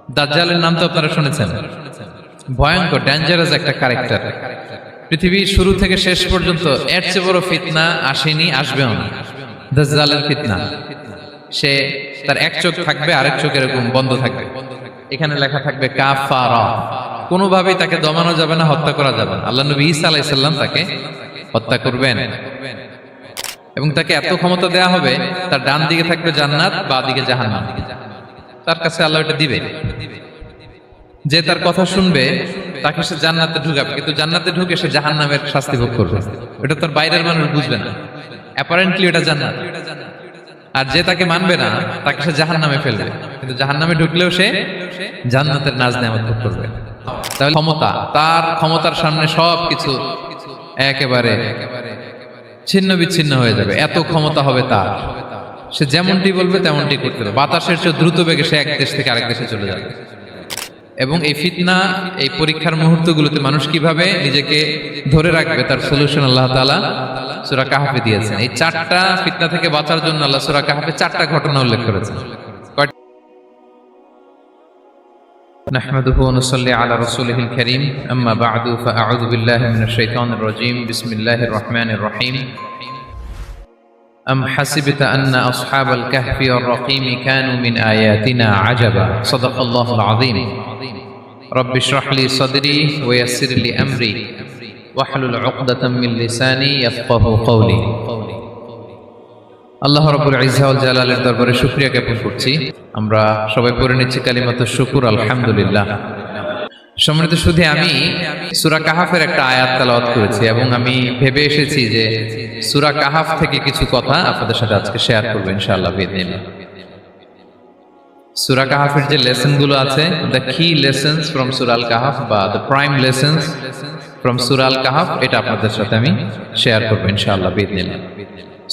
দাজ্জালের নাম তো আপনারা শুনেছেন, ভয়ঙ্কর ডেঞ্জারাস একটা ক্যারেক্টার। পৃথিবীর শুরু থেকে শেষ পর্যন্ত এর চেয়ে বড় ফিতনা আসেনি, আসবেও না। দাজ্জালের ফিতনা, সে তার এক চোখ থাকবে, আরেক চোখ এরকম বন্ধ থাকবে, এখানে লেখা থাকবে কাফারা। কোনোভাবেই তাকে দমানো যাবে না, হত্যা করা যাবে না। আল্লাহ নবী ঈসা আলাইহিস সালাম তাকে হত্যা করবেন এবং তাকে এত ক্ষমতা দেয়া হবে, তার ডান দিকে থাকবে জান্নাত, বাঁ দিকে জাহান্নাম। তার কাছে আল্লাহ এটা দিবে, যে তার কথা শুনবে তাকে সে জান্নাতে ঢুকাবে, কিন্তু জান্নাতে ঢুকে সে জাহান্নামের শাস্তি ভোগ করবে। এটা তার বাইরের মানুষ বুঝবে না, অ্যাপারেন্টলি এটা জান্নাত। আর যে তাকে মানবে না তাকে সে জাহান্নামে ফেলবে, কিন্তু জাহান্নামে ঢুকলেও সে জান্নাতের নাজ নেয়ামত ভোগ করবে। তাহলে ক্ষমতা, তার ক্ষমতার সামনে সবকিছু একেবারে ছিন্ন বিচ্ছিন্ন হয়ে যাবে, এত ক্ষমতা হবে তার। সে যেমনটি বলবে তেমনটি করতে হবে, বাতাসের চেয়ে দ্রুত বেগে সে এক দেশ থেকে আরেক দেশে চলে যাবে। এবং এই ফিতনা, এই পরীক্ষার মুহূর্তগুলোতে মানুষ কিভাবে নিজেকে ধরে রাখবে তার সলিউশন আল্লাহ তাআলা সূরা কাহফে দিয়েছেন। এই চারটা ফিতনা থেকে বাঁচার জন্য আল্লাহ সূরা কাহফে চারটা ঘটনা উল্লেখ করেছেন। نحمده ونصلي على رسوله الكريم أما بعد فأعوذ بالله من الشيطان الرجيم بسم الله الرحمن الرحيم أم حسبت أن أصحاب الكهف والرقيم كانوا من آياتنا عجبا صدق الله العظيم رب اشرح لي صدري ويسر لي أمري واحلل عقدة من لساني يفقه قولي আল্লাহ রাব্বুল ইজ্জা ওয়াল জালালের দরবারে শুকরিয়া জ্ঞাপন করছি। আমরা সবাই পড়ে নিচ্ছি কালিমাতুশ শুকর, আলহামদুলিল্লাহ। সম্মানিত শুধু আমি সূরা কাহফের একটা আয়াত তেলাওয়াত করেছি এবং আমি ভেবে এসেছি যে সূরা কাহফ থেকে কিছু কথা আপনাদের সাথে আজকে শেয়ার করব ইনশাআল্লাহ বিইذنিল্লাহ। সূরা কাহফের যে লেসন গুলো আছে, দ্য কি লেসনস ফ্রম সূরা আল কাহফ বা দ্য প্রাইম লেসনস ফ্রম সূরা আল কাহফ, এটা আপনাদের সাথে আমি শেয়ার করব ইনশাআল্লাহ বিইذنিল্লাহ।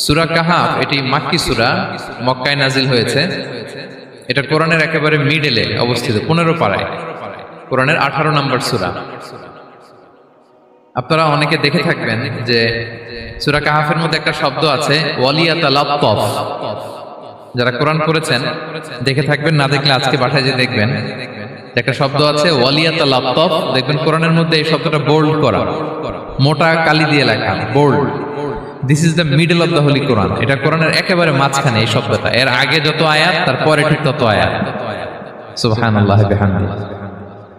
সূরা কাহফ এটি মাক্কি সূরা, মক্কায় নাজিল হয়েছে। এটা কোরআনের একেবারে মিডলে অবস্থিত, 15 পারায়, কোরআনের 18 নম্বর সূরা। আপনারা অনেকে দেখে থাকবেন যে সূরা কাহফের মধ্যে একটা শব্দ আছে ওয়ালিয়াতালাত্তাফ। যারা কোরআন পড়েছেন দেখে থাকবেন, না দেখলে আজকে বাসায় যে দেখবেন, একটা শব্দ আছে ওয়ালিয়াতালাত্তাফ। দেখবেন কোরআনের মধ্যে এই শব্দটা বোল্ড করা, মোটা কালি দিয়ে লেখা, bold. This is the middle of the holy Quran. এটা কোরআনের একেবারে মাঝখানে এই শব্দটা, এর আগে যত আয়াত তার পরে ঠিক তত আয়াত। সুবহানাল্লাহ বিহামদিহি।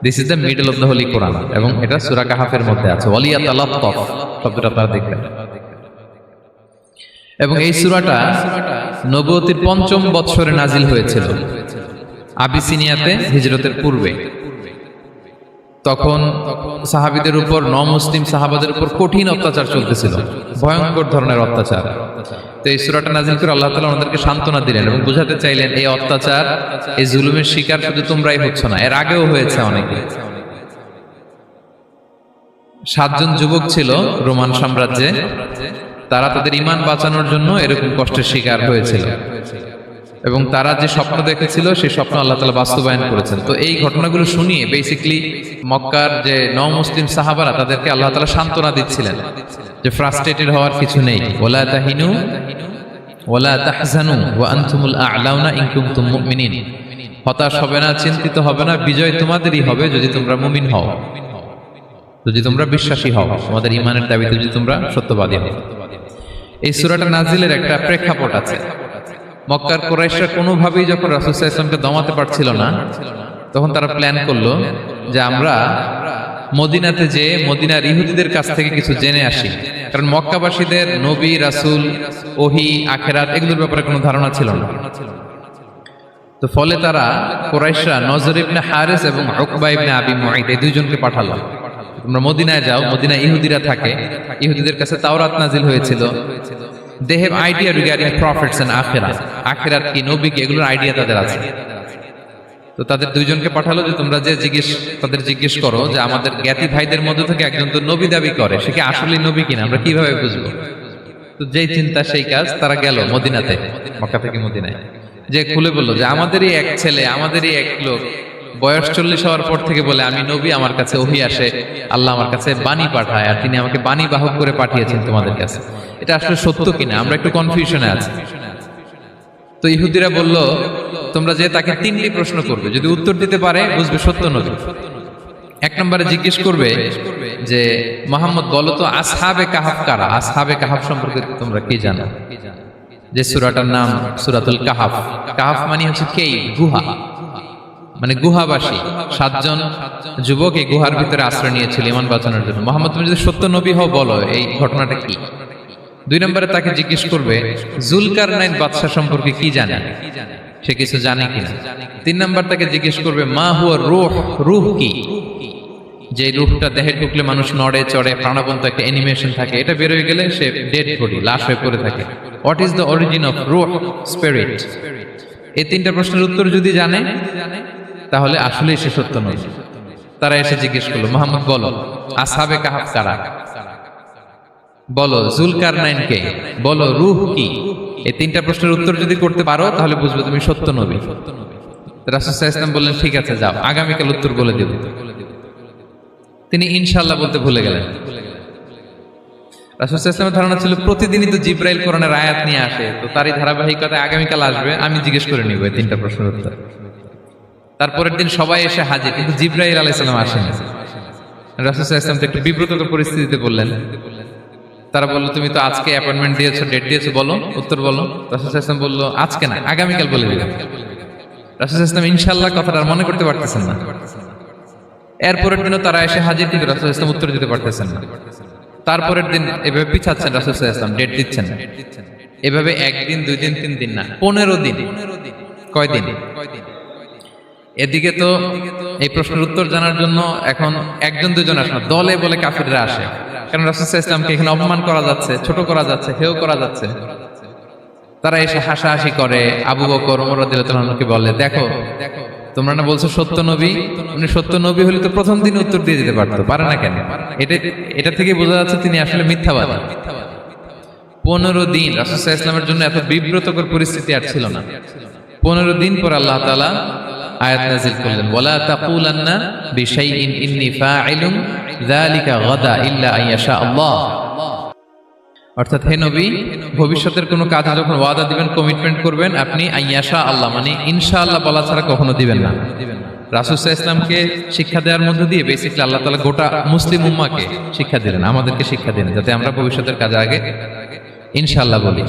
This is the middle of the holy Quran এবং এটা সূরা কাহফের মধ্যে আছে ওয়ালিয়াতালাত্তাফ শব্দটা আপনারা দেখবেন। এবং এই সূরাটা নবুয়তির ৫ম বৎসরে নাজিল হয়েছিল, আবিসিনিয়াতে হিজরতের পূর্বে। তখন সাহাবীদের উপর, নমুসলিম সাহাবাদের উপর কঠিন অত্যাচার চলতেছিল, ভয়ঙ্কর ধরনের অত্যাচার। তো এই সূরাটা নাজিল করে আল্লাহ তাআলা ওনাদেরকে সান্ত্বনা দিলেন এবং বুঝাতে চাইলেন এই অত্যাচার, এই জুলুমের শিকার শুধু তোমরাই হচ্ছ না, এর আগেও হয়েছে অনেকে। 7 জন যুবক ছিল রোমান সাম্রাজ্যে, তারা তাদের ঈমান বাঁচানোর জন্য এরকম কষ্টের শিকার হয়েছিল এবং তারা যে স্বপ্ন দেখেছিল সেই স্বপ্ন আল্লাহ তাআলা বাস্তবায়ন করেছেন। তো এই ঘটনাগুলো শুনিয়ে বেসিক্যালি মক্কার যে নও-মুসলিম সাহাবারা, তাদেরকে আল্লাহ তাআলা সান্ত্বনা দিচ্ছিলেন যে ফ্রাস্ট্রেটেড হওয়ার কিছু নেই। ওয়ালা তাহিনু ওয়ালা তাহজানু ওয়া আনতুমুল আ'লাউনা ইন কুনতুম মুমিনিন। হতাশ হবে না, চিন্তিত হবে না, বিজয় তোমাদেরই হবে যদি তোমরা মুমিন হও, যদি তোমরা বিশ্বাসী হও, তোমাদের ঈমানের দাবিতে যদি তোমরা সত্যবাদী হও। এই সূরাটা নাজিলের একটা প্রেক্ষাপট আছে। মক্কার কুরাইশরা কোনোভাবেই যখন রাসূল সাল্লাল্লাহু আলাইহি ওয়াসাল্লামকে দমাতে পারছিল না, তখন তারা প্ল্যান করলো যে আমরা মদিনাতে যে মদিনার ইহুদিদের কাছ থেকে কিছু জেনে আসি। কারণ মক্কাবাসীদের নবী, রাসূল, ওহী, আখিরাত এগুলোর ব্যাপারে কোনো ধারণা ছিল না। তো ফলে তারা কুরাইশরা নজর ইবনে হারিস এবং উকবা ইবনে আবি মুঈত এই দুইজনকে পাঠালো, তোমরা মদিনায় যাও, মদিনায় ইহুদিরা থাকে, ইহুদিদের কাছে তাওরাত নাজিল হয়েছিল। They have idea regarding prophets and akhirat. আখিরাত কি, নবী কি, এগুলোর আইডিয়া তাদের আছে। তো তাদের দুইজনকে পাঠালো যে তোমরা যে তাদের জিজ্ঞেস করো যে আমাদের জ্ঞাতি ভাইদের মধ্যে থেকে একজন তো নবী দাবি করে, সে কি আসলে নবী কিনা, আমরা কিভাবে বুঝবো? তো যেই চিন্তা সেই কাজ, তারা গেল মদিনাতে, মক্কা থেকে মদিনায়, যে খুলে বললো যে আমাদেরই এক ছেলে, আমাদেরই এক লোক বয়স 40 হওয়ার পর থেকে বলে আমি নবী, আমার কাছে ওহী আসে, আল্লাহ আমার কাছে বাণী পাঠায়, আর তিনি আমাকে বাণী বাহক করে পাঠিয়েছেন তোমাদের কাছে। এটা আসলে সত্য কিনা আমরা একটু কনফিউশনে আছি। তো ইহুদিরা বলল, তোমরা যে তাকে তিনটি প্রশ্ন করবে, যদি উত্তর দিতে পারে বুঝবে সত্য নবী। এক নম্বরে জিজ্ঞেস করবে যে মুহাম্মদ বলো তো আসহাবে কাহাফ কারা, আসহাবে কাহাফ সম্পর্কে তোমরা কি জানো? যে সূরাটার নাম সূরাতুল কাহাফ। কাহাফ মানে হচ্ছে কেই, গুহা, মানে গুহাবাসী। 7 জন যুবক এই গুহার ভিতরে আশ্রয় নিয়েছিল ঈমান বাঁচানোর জন্য। মুহাম্মদ তুমি যদি সত্য নবী হও বলো এই ঘটনাটা কি। 2 নম্বরে তাকে জিজ্ঞেস করবে জুলকারনাইন বাদশা সম্পর্কে কি জানে, সে কিছু জানে কিনা। 3 নম্বর তাকে জিজ্ঞেস করবে মা হুয়া রূহ, রূহ কি, যে রূহটা দেহে ঢুকলে মানুষ নড়ে চড়ে, প্রাণবন্ত একটা অ্যানিমেশন থাকে, এটা বের হয়ে গেলে সে ডেড বডি, লাশ হয়ে পড়ে থাকে। What is the origin of রূহ, স্পিরিট। এই 3টা প্রশ্নের উত্তর যদি জানে তাহলে আসলেই সে সত্য নবী। তারা এসে জিজ্ঞেস করলো মুহাম্মদ বলো আসহাবে কাহাফ কারা, বলো জুলকারনাইন কে, বলো রূহ কি। এই 3টা প্রশ্নের উত্তর যদি করতে পারো তাহলে বুঝবে তুমি সত্য নবী। রাসূল সাল্লাল্লাহু আলাইহি ওয়াসাল্লাম বললেন ঠিক আছে যাও, আগামীকাল উত্তর বলে দেব। তিনি ইনশাআল্লাহ বলতে ভুলে গেলেন। রাসূল সাল্লাল্লাহু আলাইহি ওয়াসাল্লামের ধারণা ছিল প্রতিদিনই তো জিবরাইল কোরআনের আয়াত নিয়ে আসে, তো তারই ধারাবাহিকতায় আগামীকাল আসবে, আমি জিজ্ঞেস করে নিব এই 3টা প্রশ্নের উত্তর। তারপরের দিন সবাই এসে হাজির, কিন্তু জিবরাইল আলাইহিস সালাম আসেনি। রাসূল সাল্লাল্লাহু আলাইহি ওয়াসাল্লাম তো একটু বিব্রতকর পরিস্থিতিতে বললেন। তারা বলল তুমি তো আজকে অ্যাপয়েন্টমেন্ট দিয়েছো, ডেট দিয়েছো, বলো উত্তর বলো। রাসূল সাল্লাল্লাহু আলাইহি ওয়াসাল্লাম বলল আজকে না, আগামীকাল বলে দিলাম। রাসূল সাল্লাল্লাহু আলাইহি ওয়াসাল্লাম ইনশাআল্লাহ কথাটা আর মনে করতে পারতেছেন না। এরপরের দিনও তারা এসে হাজির, কিন্তু রাসূল সাল্লাল্লাহু আলাইহি ওয়াসাল্লাম উত্তর দিতে পারতেছেন না। তারপরের দিন এভাবে পিছাচ্ছেন, রাসূল সাল্লাল্লাহু আলাইহি ওয়াসাল্লাম ডেট দিচ্ছেন। এভাবে 1 দিন 2 দিন 3 দিন না, 15 দিন। কয় দিন? এদিকে তো এই প্রশ্নের উত্তর জানার জন্য এখন 1-2 জন আসে না, দলে বলে কাফিররা আসে। কারণ রাসূল সাল্লাল্লাহু আলাইহি ওয়াসাল্লামকে এখানে অপমান করা যাচ্ছে, ছোট করা যাচ্ছে, হেয় করা যাচ্ছে। তারা এসে হাসাহাসি করে। আবু বকর, ওমর রাদিয়াল্লাহু আনহুকে বলে দেখো তোমরা না বলছো সত্য নবী, উনি সত্য নবী হলে তো প্রথম দিন উত্তর দিয়ে দিতে পারতো, পারে না কেন? এটা থেকে বোঝা যাচ্ছে তিনি আসলে মিথ্যাবাদী। 15 দিন রাসূল সাল্লাল্লাহু আলাইহি ওয়াসাল্লামের জন্য এত বিব্রতকর পরিস্থিতি আর ছিল না। 15 দিন পর আল্লাহ তাআলা আয়াত নাযিল করলেন ওয়ালা তাকুলান্না বিশাইইন ইন্নী ফাইলুন যালিকা গাদা ইল্লা আইয়াশা আল্লাহ। অর্থাৎ হে নবী, ভবিষ্যতের কোনো কাজে যখন ওয়াদা দিবেন, কমিটমেন্ট করবেন, আপনি আইয়াশা আল্লাহ মানে ইনশাআল্লাহ বলা ছাড়া কখনো দিবেন না। রাসূল সাল্লাল্লাহু আলাইহি ওয়াসাল্লামকে শিক্ষা দেওয়ার মধ্য দিয়ে বেসিক্যালি আল্লাহ তাআলা গোটা মুসলিম উম্মাহকে শিক্ষা দিলেন, আমাদেরকে শিক্ষা দিলেন, যাতে আমরা ভবিষ্যতের কাজে আগে ইনশাআল্লাহ বলি।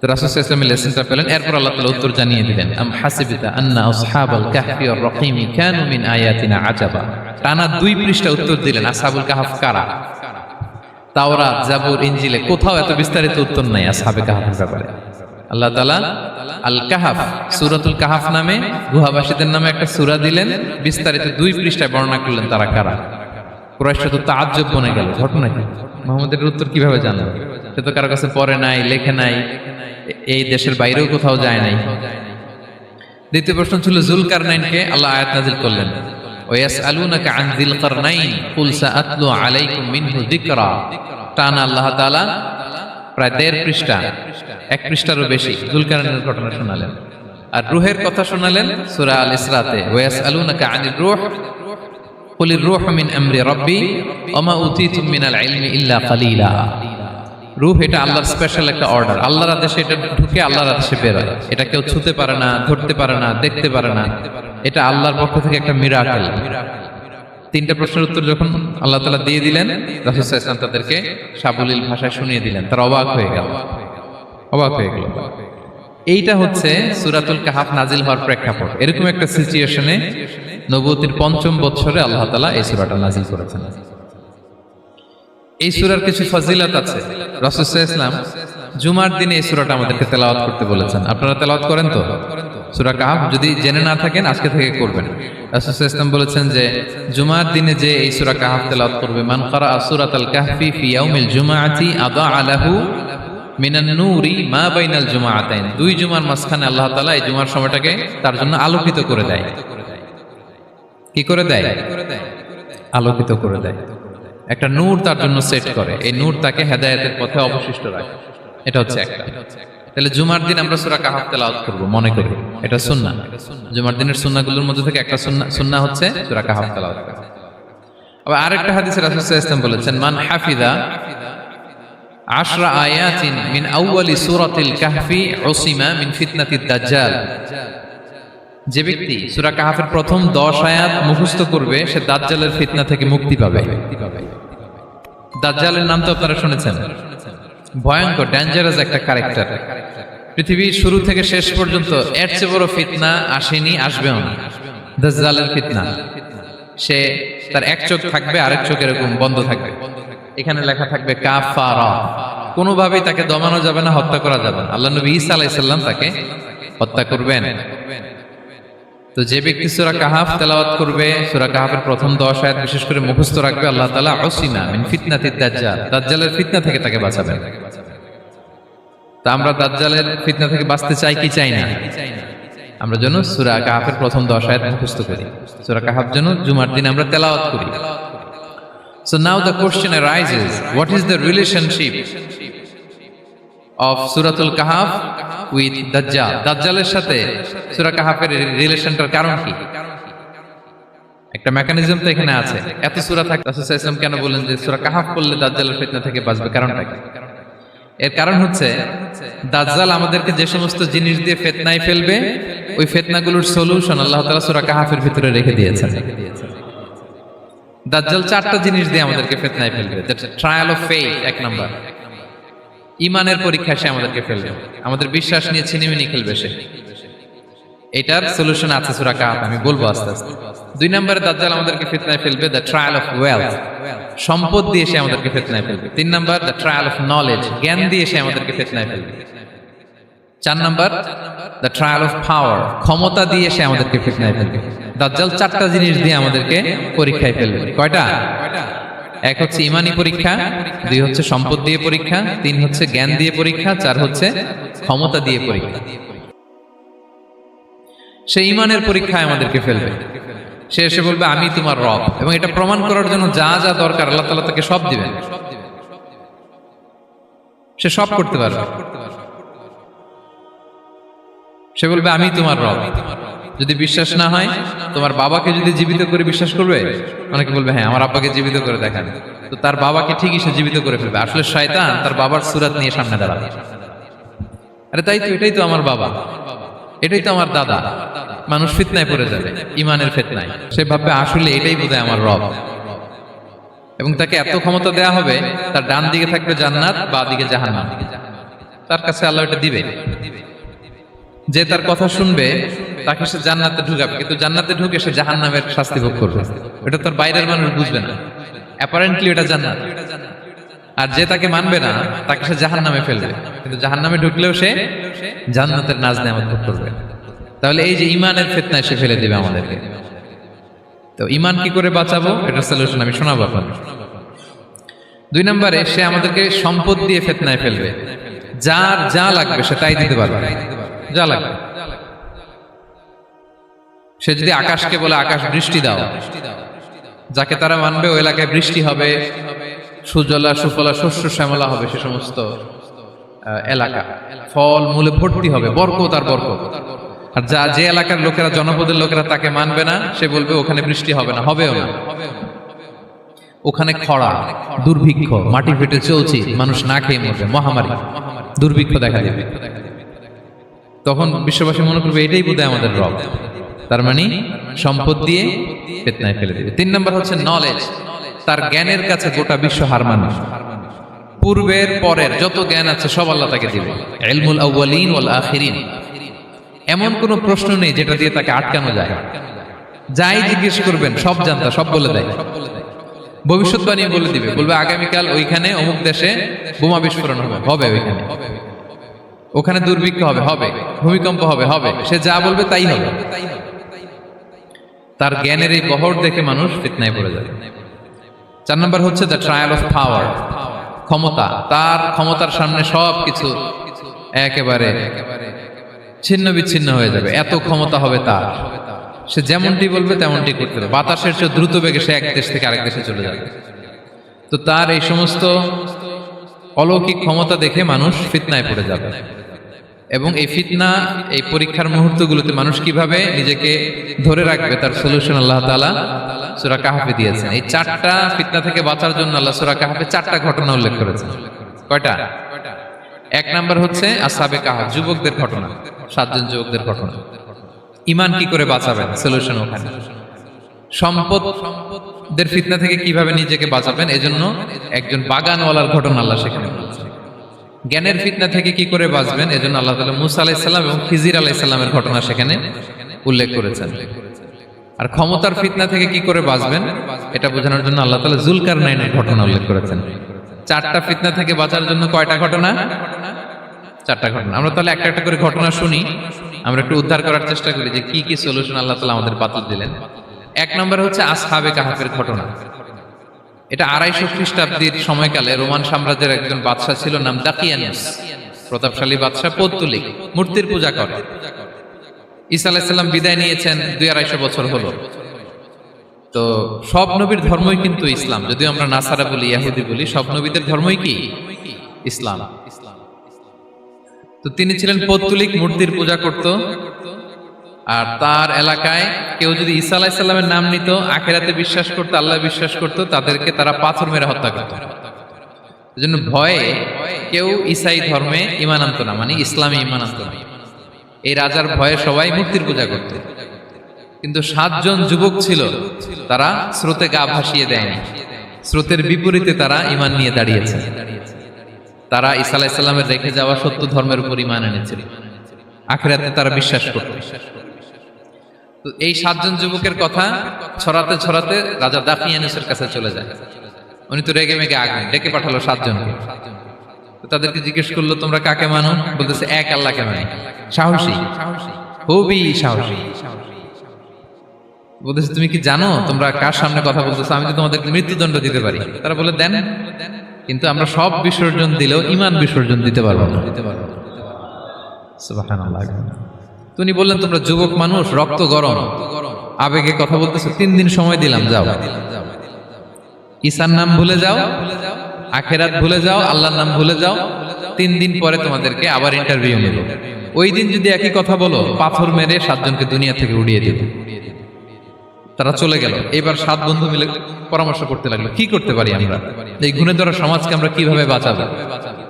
তো রাসূল সাল্লাল্লাহু আলাইহি ওয়াসাল্লাম লেসনটা পেলেন। এরপর আল্লাহ তাআলা উত্তর জানিয়ে দিলেন আম হাসিবতা আন্না আসহাবাল কাহফি ওয়ার রাকিমি কানু মিন আয়াতিনা আজাবা। টানা 2 পৃষ্ঠা উত্তর দিলেন আসহাবুল কাহফ কারা। তাওরাত, জাবুর, ইনজিলে কোথাও এত বিস্তারিত উত্তর নাই আসহাবে কাহফের ব্যাপারে। আল্লাহ তাআলা আল কাহাফ, সূরাতুল কাহাফ নামে গুহাবাসীদের নামে একটা সূরা দিলেন, বিস্তারিত 2 পৃষ্ঠায় বর্ণনা করলেন তারা কারা। কুরাইশরা তো তাআজ্জুব বনে গেল, ঘটনা কি, মুহাম্মদের উত্তর কিভাবে জানলো? সে তো কারো কাছে পড়ে নাই, লেখে নাই, এই দেশের বাইরেও কোথাও যায় নাই। দ্বিতীয় প্রশ্ন ছিল জুলকারনাইনকে আল্লাহ আয়াত নাযিল করলেন ওয়াসআলুনাকা আন যিল কারনাইন কুল সাআতলু আলাইকুম মিনহু যিকরা। টানা আল্লাহ তাআলা প্রায় 1.5 পৃষ্ঠা, 1 পৃষ্ঠারও বেশি জুলকারনাইনের ঘটনা শোনালেন। আর রূহের কথা শোনালেন সূরা আল ইসরাতে ওয়াসআলুনাকা আনির রূহ কুলির রূহু মিন আমরি রাব্বি ওয়া মা উতীতুম মিনাল ইলমি ইল্লা কালিলা। রূহ এটা আল্লাহর স্পেশাল একটা অর্ডার, আল্লাহর আদেশে এটা ঢুকে আল্লাহর আদেশে বের হয়। এটা কেউ ছুঁতে পারে না, ধরতে পারে না, দেখতে পারে না, এটা আল্লাহর পক্ষ থেকে একটা মিরাকেল। 3টা প্রশ্নের উত্তর যখন আল্লাহ তাআলা দিয়ে দিলেন, রাসূল সাল্লাল্লাহু আলাইহি ওয়াসাল্লাম তাদেরকে সাবলীল ভাষায় শুনিয়ে দিলেন। তারা অবাক হয়ে গেল। এইটা হচ্ছে সূরাতুল কাহাফ নাজিল হওয়ার প্রেক্ষাপট। এরকম একটা সিচুয়েশনে নবুয়তির 5ম বছরে আল্লাহ তাআলা এই সূরাটা নাজিল করেছেন। এই সূরার কিছু ফজিলত আছে। রাসূল সাল্লাল্লাহু আলাইহি ওয়াসাল্লাম জুমার দিনে এই সূরাটা আমাদেরকে তেলাওয়াত করতে বলেছেন। আপনারা তেলাওয়াত করেন তো? সূরা কাহাফ যদি জেনে না থাকেন আজকে থেকে করবেন। রাসূল সাল্লাল্লাহু আলাইহি ওয়াসাল্লাম বলেছেন যে জুমার দিনে যে এই সূরা কাহাফ তেলাওয়াত করবে, মান ক্বারা সূরাতাল কাহফি ফি ইয়াউমিল জুমআতি আযা লাহু মিনান নূরি মা বাইনাল জুমআতাইন। 2 জুমার মাঝখানে আল্লাহ তাআলা এই জুমার সময়টাকে তার জন্য আলোকিত করে দেয়। কি করে দেয়? আলোকিত করে দেয়। একটা নূর তার জন্য সেট করে, এই নূর তাকে হেদায়েতের পথে অবশিষ্ট রাখে। এটা হচ্ছে একটা। তাহলে জুমার দিন আমরা সূরা কাহাফ তেলাওয়াত করব, মনে করি এটা সুন্নাহ। জুমার দিনের সুন্নাহগুলোর মধ্যে থেকে একটা সুন্নাহ হচ্ছে সূরা কাহাফ তেলাওয়াত করা। আবার আরেকটা হাদিসে রাসূল সাল্লাল্লাহু আলাইহি ওয়াসাল্লাম বলেছেন মান হাফিজা আশরা আয়াতিন মিন আউয়ালি সূরাতিল কাহফি উসিমা মিন ফিতনাতিদ দাজ্জাল। যে ব্যক্তি সূরা কাহফের প্রথম 10 আয়াত মুখস্থ করবে সে দাজ্জালের ফিতনা থেকে মুক্তি পাবে। দাজ্জালের নাম তো আপনারা শুনেছেন, ভয়ঙ্কর ডেঞ্জারাস একটা ক্যারেক্টার। পৃথিবীর শুরু থেকে শেষ পর্যন্ত এর চেয়ে বড় ফিতনা আসেনি, আসবেও না। দাজ্জালের ফিতনা, সে তার এক চোখ থাকবে, আরেক চোখ এরকম বন্ধ থাকবে, এখানে লেখা থাকবে কাফারা। কোনোভাবেই তাকে দমানো যাবে না, হত্যা করা যাবে না। আল্লাহ নবী ঈসা আলাইহিস সালাম তাকে হত্যা করবেন। তো যে ব্যক্তি সূরা কাহফ তেলাওয়াত করবে, সূরা কাহফের প্রথম 10 আয়াত বিশেষ করে মুখস্থ রাখবে, আল্লাহ তাআলা উসিমা মিন ফিতনাতিদ দাজ্জাল, দাজ্জালের ফিতনা থেকে তাকে বাঁচাবেন। তা আমরা দাজ্জালের ফিতনা থেকে বাঁচতে চাই কি চাই না? আমরা যেন সূরা কাহফের প্রথম 10 আয়াত মুখস্থ করি, সূরা কাহফ যেন জুমার দিন আমরা তেলাওয়াত করি। So now the question arises, what is the relationship of Suratul Kahf with Dajjal? দাজ্জালের সাথে সূরা কাহফের রিলেশনটার কারণ কি? একটা মেকানিজম তো এখানে আছে। এত সূরা থাকতে রাসূল সাল্লাল্লাহু আলাইহি ওয়াসাল্লাম কেন বলেন যে সূরা কাহফ পড়লে দাজ্জালের ফিতনা থেকে বাঁচবে? কারণটা কি? এর কারণ হচ্ছে দাজ্জাল আমাদেরকে যে সমস্ত জিনিস দিয়ে ফিতনায় ফেলবে, ওই ফিতনাগুলোর সলিউশন আল্লাহ তাআলা সূরা কাহফের ভিতরে রেখে দিয়েছেন। দাজ্জাল 4টা জিনিস দিয়ে আমাদেরকে ফিতনায় ফেলবে। Trial of faith, 1 number. ঈমানের পরীক্ষা সে আমাদেরকে ফেলবে, আমাদের বিশ্বাস নিয়ে ছিনিমিনি খেলবে সে। এটার সলিউশন আছে সূরা কাহফ, আমি বলবো আস্তে আস্তে। 2 নম্বরে দাজ্জাল আমাদেরকে ফিতনায় ফেলবে, দ্য ট্রায়াল অফ ওয়েলথ, সম্পদ দিয়ে সে আমাদেরকে ফিতনায় ফেলবে। 3 নম্বর দ্য ট্রায়াল অফ নলেজ, জ্ঞান দিয়ে সে আমাদেরকে ফিতনায় ফেলবে। 4 নম্বর দ্য ট্রায়াল অফ পাওয়ার, ক্ষমতা দিয়ে সে আমাদেরকে ফিতনায় ফেলবে। দাজ্জাল 4টা জিনিস দিয়ে আমাদেরকে পরীক্ষায় ফেলবে। কয়টা? 1 হচ্ছে ঈমানি পরীক্ষা, 2 হচ্ছে সম্পদ দিয়ে পরীক্ষা, 3 হচ্ছে জ্ঞান দিয়ে পরীক্ষা, 4 হচ্ছে ক্ষমতা দিয়ে পরীক্ষা। সে ঈমানের পরীক্ষায় আমাদেরকে ফেলবে। সে এসে বলবে আমি তোমার রব, এবং এটা প্রমাণ করার জন্য যা যা দরকার আল্লাহ তাআলা তাকে সব দিবেন। সে সব করতে পারবে। সে বলবে আমি তোমার রব। যদি বিশ্বাস না হয়, তোমার বাবাকে যদি জীবিত করে বিশ্বাস করবে? অনেকে বলবে হ্যাঁ আমার আব্বাকে জীবিত করে দেখান। তো তার বাবাকে ঠিকই সে জীবিত করে ফেলবে। আসলে শয়তান তার বাবার সূরত নিয়ে সামনে দাঁড়াবে। আরে তাই তো, এটাই তো আমার বাবা, এটাই তো আমার দাদা। মানুষ ফিতনায় পড়ে যাবে, ঈমানের ফিতনায়। সে ভাববে আসলে এটাই বোধহয় আমার রব, এবং তাকে এত ক্ষমতা দেয়া হবে, তার ডান দিকে থাকবে জান্নাত, বাঁ দিকে জাহান্নাম। তার কাছে আল্লাহ এটা দিবে। যে তার কথা শুনবে তাকে সে জান্নাতে ঢুকাবে, কিন্তু জান্নাতে ঢুকে সে জাহান্নামের শাস্তি ভোগ করবে। এটা তোর বাইরের মানুষ বুঝবে না, অ্যাপারেন্টলি এটা জান্নাত। আর যে তাকে মানবে না তাকে সে জাহান্নামে ফেলবে, কিন্তু জাহান্নামে ঢুকলেও সে জান্নাতের নাজ নেয়ামত ভোগ করবে। তাহলে এই যে ঈমানের ফিতনায় সে ফেলে দিবে আমাদেরকে। তো ঈমান কি করে বাঁচাবো, এটার সলিউশন আমি শোনাবো আপনাদের। 2 নম্বরে সে আমাদেরকে সম্পদ দিয়ে ফিতনায় ফেলবে। যার যা লাগবে সে তাই দিতে পারবে, যা লাগবে। সে যদি আকাশকে বলে আকাশ বৃষ্টি দাও, যাকে তারা মানবে ওই এলাকায় বৃষ্টি হবে, সুজলা সুফলা শস্য শ্যামলা হবে সে সমস্ত এলাকা, ফল মূলে ভর্তি হবে, বরকত আর বরকত। আর যে এলাকার লোকেরা, জনপদের লোকেরা তাকে মানবে না, সে বলবে ওখানে বৃষ্টি হবে না, হবেও না। ওখানে খরা, দুর্ভিক্ষ, মাটি ফেটে চলছে, মানুষ না খেয়ে মরবে, মহামারী, দুর্ভিক্ষ দেখা দেবে। তখন বিশ্ববাসী মনে করবে এটাই বোধহয় আমাদের রব। তার মানে সম্পদ দিয়ে ফিতনায় ফেলে দেবে। 3 নম্বর হচ্ছে নলেজ, তার জ্ঞানের কাছে গোটা বিশ্ব হার মানবে। পূর্বের পরের যত জ্ঞান আছে সব আল্লাহ তাকে দিবে। ইলমুল আউয়ালিন ওয়াল আখিরিন, এমন কোন প্রশ্ন নেই যেটা দিয়ে তাকে আটকানো যায়। যাই জিজ্ঞেস করবেন সব জানতা, সব বলে দেয়। ভবিষ্যৎবাণী বলে দিবে, বলবে আগামীকাল ওইখানে অমুক দেশে বোমা বিস্ফোরণ হবে, হবে ওইখানে, ওখানে দুর্ভিক্ষ হবে, হবে ভূমিকম্প হবে, হবে। সে যা বলবে তাই হবে। তার জ্ঞানের এই বহর দেখে মানুষ ফিতনায় পড়ে যাবে। 4 নম্বর হচ্ছে দ্য ট্রায়াল অফ পাওয়ার, ক্ষমতা। তার ক্ষমতার সামনে সবকিছু একেবারে ছিন্ন বিচ্ছিন্ন হয়ে যাবে, এত ক্ষমতা হবে তার। সে যেমনটি বলবে তেমনটি করতে হবে। বাতাসের চেয়ে দ্রুত বেগে সে এক দেশ থেকে আরেক দেশে চলে যাবে। তো তার এই সমস্ত অলৌকিক ক্ষমতা দেখে মানুষ ফিতনায় পড়ে যাবে। এবং এই ফিতনা, এই পরীক্ষার মুহূর্তগুলোতে মানুষ কিভাবে নিজেকে ধরে রাখবে তার সলিউশন আল্লাহ তাআলা সূরা কাহফে দিয়েছেন। এই 4টা ফিতনা থেকে বাঁচার জন্য আল্লাহ সূরা কাহফে 4টা ঘটনা উল্লেখ করেছেন। কয়টা? এক নাম্বার হচ্ছে আসহাবে কাহাফ, যুবকদের ঘটনা, 7 জন যুবকদের ঘটনা। ঈমান কি করে বাঁচাবেন, সলিউশন ওখানে। সম্পদের ফিতনা থেকে কিভাবে নিজেকে বাঁচাবেন, এজন্য একজন বাগানওয়ালার ঘটনা আল্লাহ সেখানে বলেছেন। জ্ঞানের ফিতনা থেকে কি করে বাঁচবেন, এজন্য আল্লাহ তাআলা মুসা আলাইহিস সালাম এবং খিজির আলাইহিস সালামের ঘটনা সেখানে উল্লেখ করেছেন। আর ক্ষমতার ফিতনা থেকে কি করে বাঁচবেন এটা বোঝানোর জন্য আল্লাহ তাআলা যুলকারনাইনের ঘটনা উল্লেখ করেছেন। 4টা ফিতনা থেকে বাঁচার জন্য কয়টা ঘটনা? 4টা ঘটনা। আমরা তাহলে একটা একটা করে ঘটনা শুনি, আমরা একটু উদ্ধার করার চেষ্টা করি যে কি কি সলিউশন আল্লাহ তাআলা আমাদের বাতলে দিলেন। এক নম্বর হচ্ছে আসহাবে কাহাফের ঘটনা। এটা 250 খ্রিস্টাব্দের সময়কালে রোমান সাম্রাজ্যের একজন বাদশা ছিল, নাম দাকিয়ানুস, প্রতাপশালী বাদশা, পৌত্তলিক, মূর্তির পূজা করে। ঈসা আলাইহিস সালাম বিদায় নিয়েছেন, 200-250 বছর হলো। তো সব নবীর ধর্মই কিন্তু ইসলাম, যদিও আমরা নাসারা বলি, ইহুদি বলি, সব নবীদের ধর্মই কি ইসলাম। তো তিনি ছিলেন পৌত্তলিক, মূর্তির পূজা করত। আর তার এলাকায় কেউ যদি ঈসা আলাইহিস সালামের নাম নিত, আখিরাতে বিশ্বাস করত, আল্লাহ বিশ্বাস করত, তাদেরকে তারা পাথর মেরে হত্যা করত। এজন্য ভয়ে কেউ ঈসাই ধর্মে ঈমান আনতো না, মানে ইসলামে ঈমান আনতো না। এই রাজার ভয়ে সবাই মূর্তির পূজা করত। কিন্তু 7 জন যুবক ছিল, তারা স্রোতে গা ভাসিয়ে দেয়নি, স্রোতের বিপরীতে তারা ঈমান নিয়ে দাঁড়িয়েছে। তারা ঈসা আলাইহিস সালামের রেখে যাওয়া সত্য ধর্মের উপর ঈমান এনেছিল, আখিরাতে তারা বিশ্বাস করত। তো এই 7 জন যুবকের কথা ছড়াতে ছড়াতে রাজা দাকিয়ানুসের কাছে চলে যায়। উনি তো রেগে মেগে আগুন, ডেকে পাঠালো 7 জনকে। তো তাদেরকে জিজ্ঞেস করলো, তোমরা কাকে মানো? বলতেছে এক আল্লাহকে মানি। সাহসী, খুবই সাহসী। বলতেছে তুমি কি জানো তোমরা কার সামনে কথা বলতেছো? আমি তো তোমাদেরকে মৃত্যুদণ্ড দিতে পারি। তারা বলে দেন, কিন্তু আমরা সব বিসর্জন দিলেও ঈমান বিসর্জন দিতে পারবো না। সুবহানাল্লাহ। উনি বললেন, তোমরা যুবক মানুষ, রক্ত গরম, আবেগে কথা বলতেছো, 3 দিন সময় দিলাম, যাও ঈসার নাম ভুলে যাও, আখিরাত ভুলে যাও, আল্লাহর নাম ভুলে যাও। 3 দিন পরে তোমাদেরকে আবার ইন্টারভিউ নেব। ওই দিন যদি একই কথা বলো, পাথর মেরে 7 জনকে দুনিয়া থেকে উড়িয়ে দেব। তারা চলে গেল। এবার 7 বন্ধু মিলে পরামর্শ করতে লাগলো, কি করতে পারি আমরা, এই গুণে ধরা সমাজকে আমরা কিভাবে বাঁচাবো,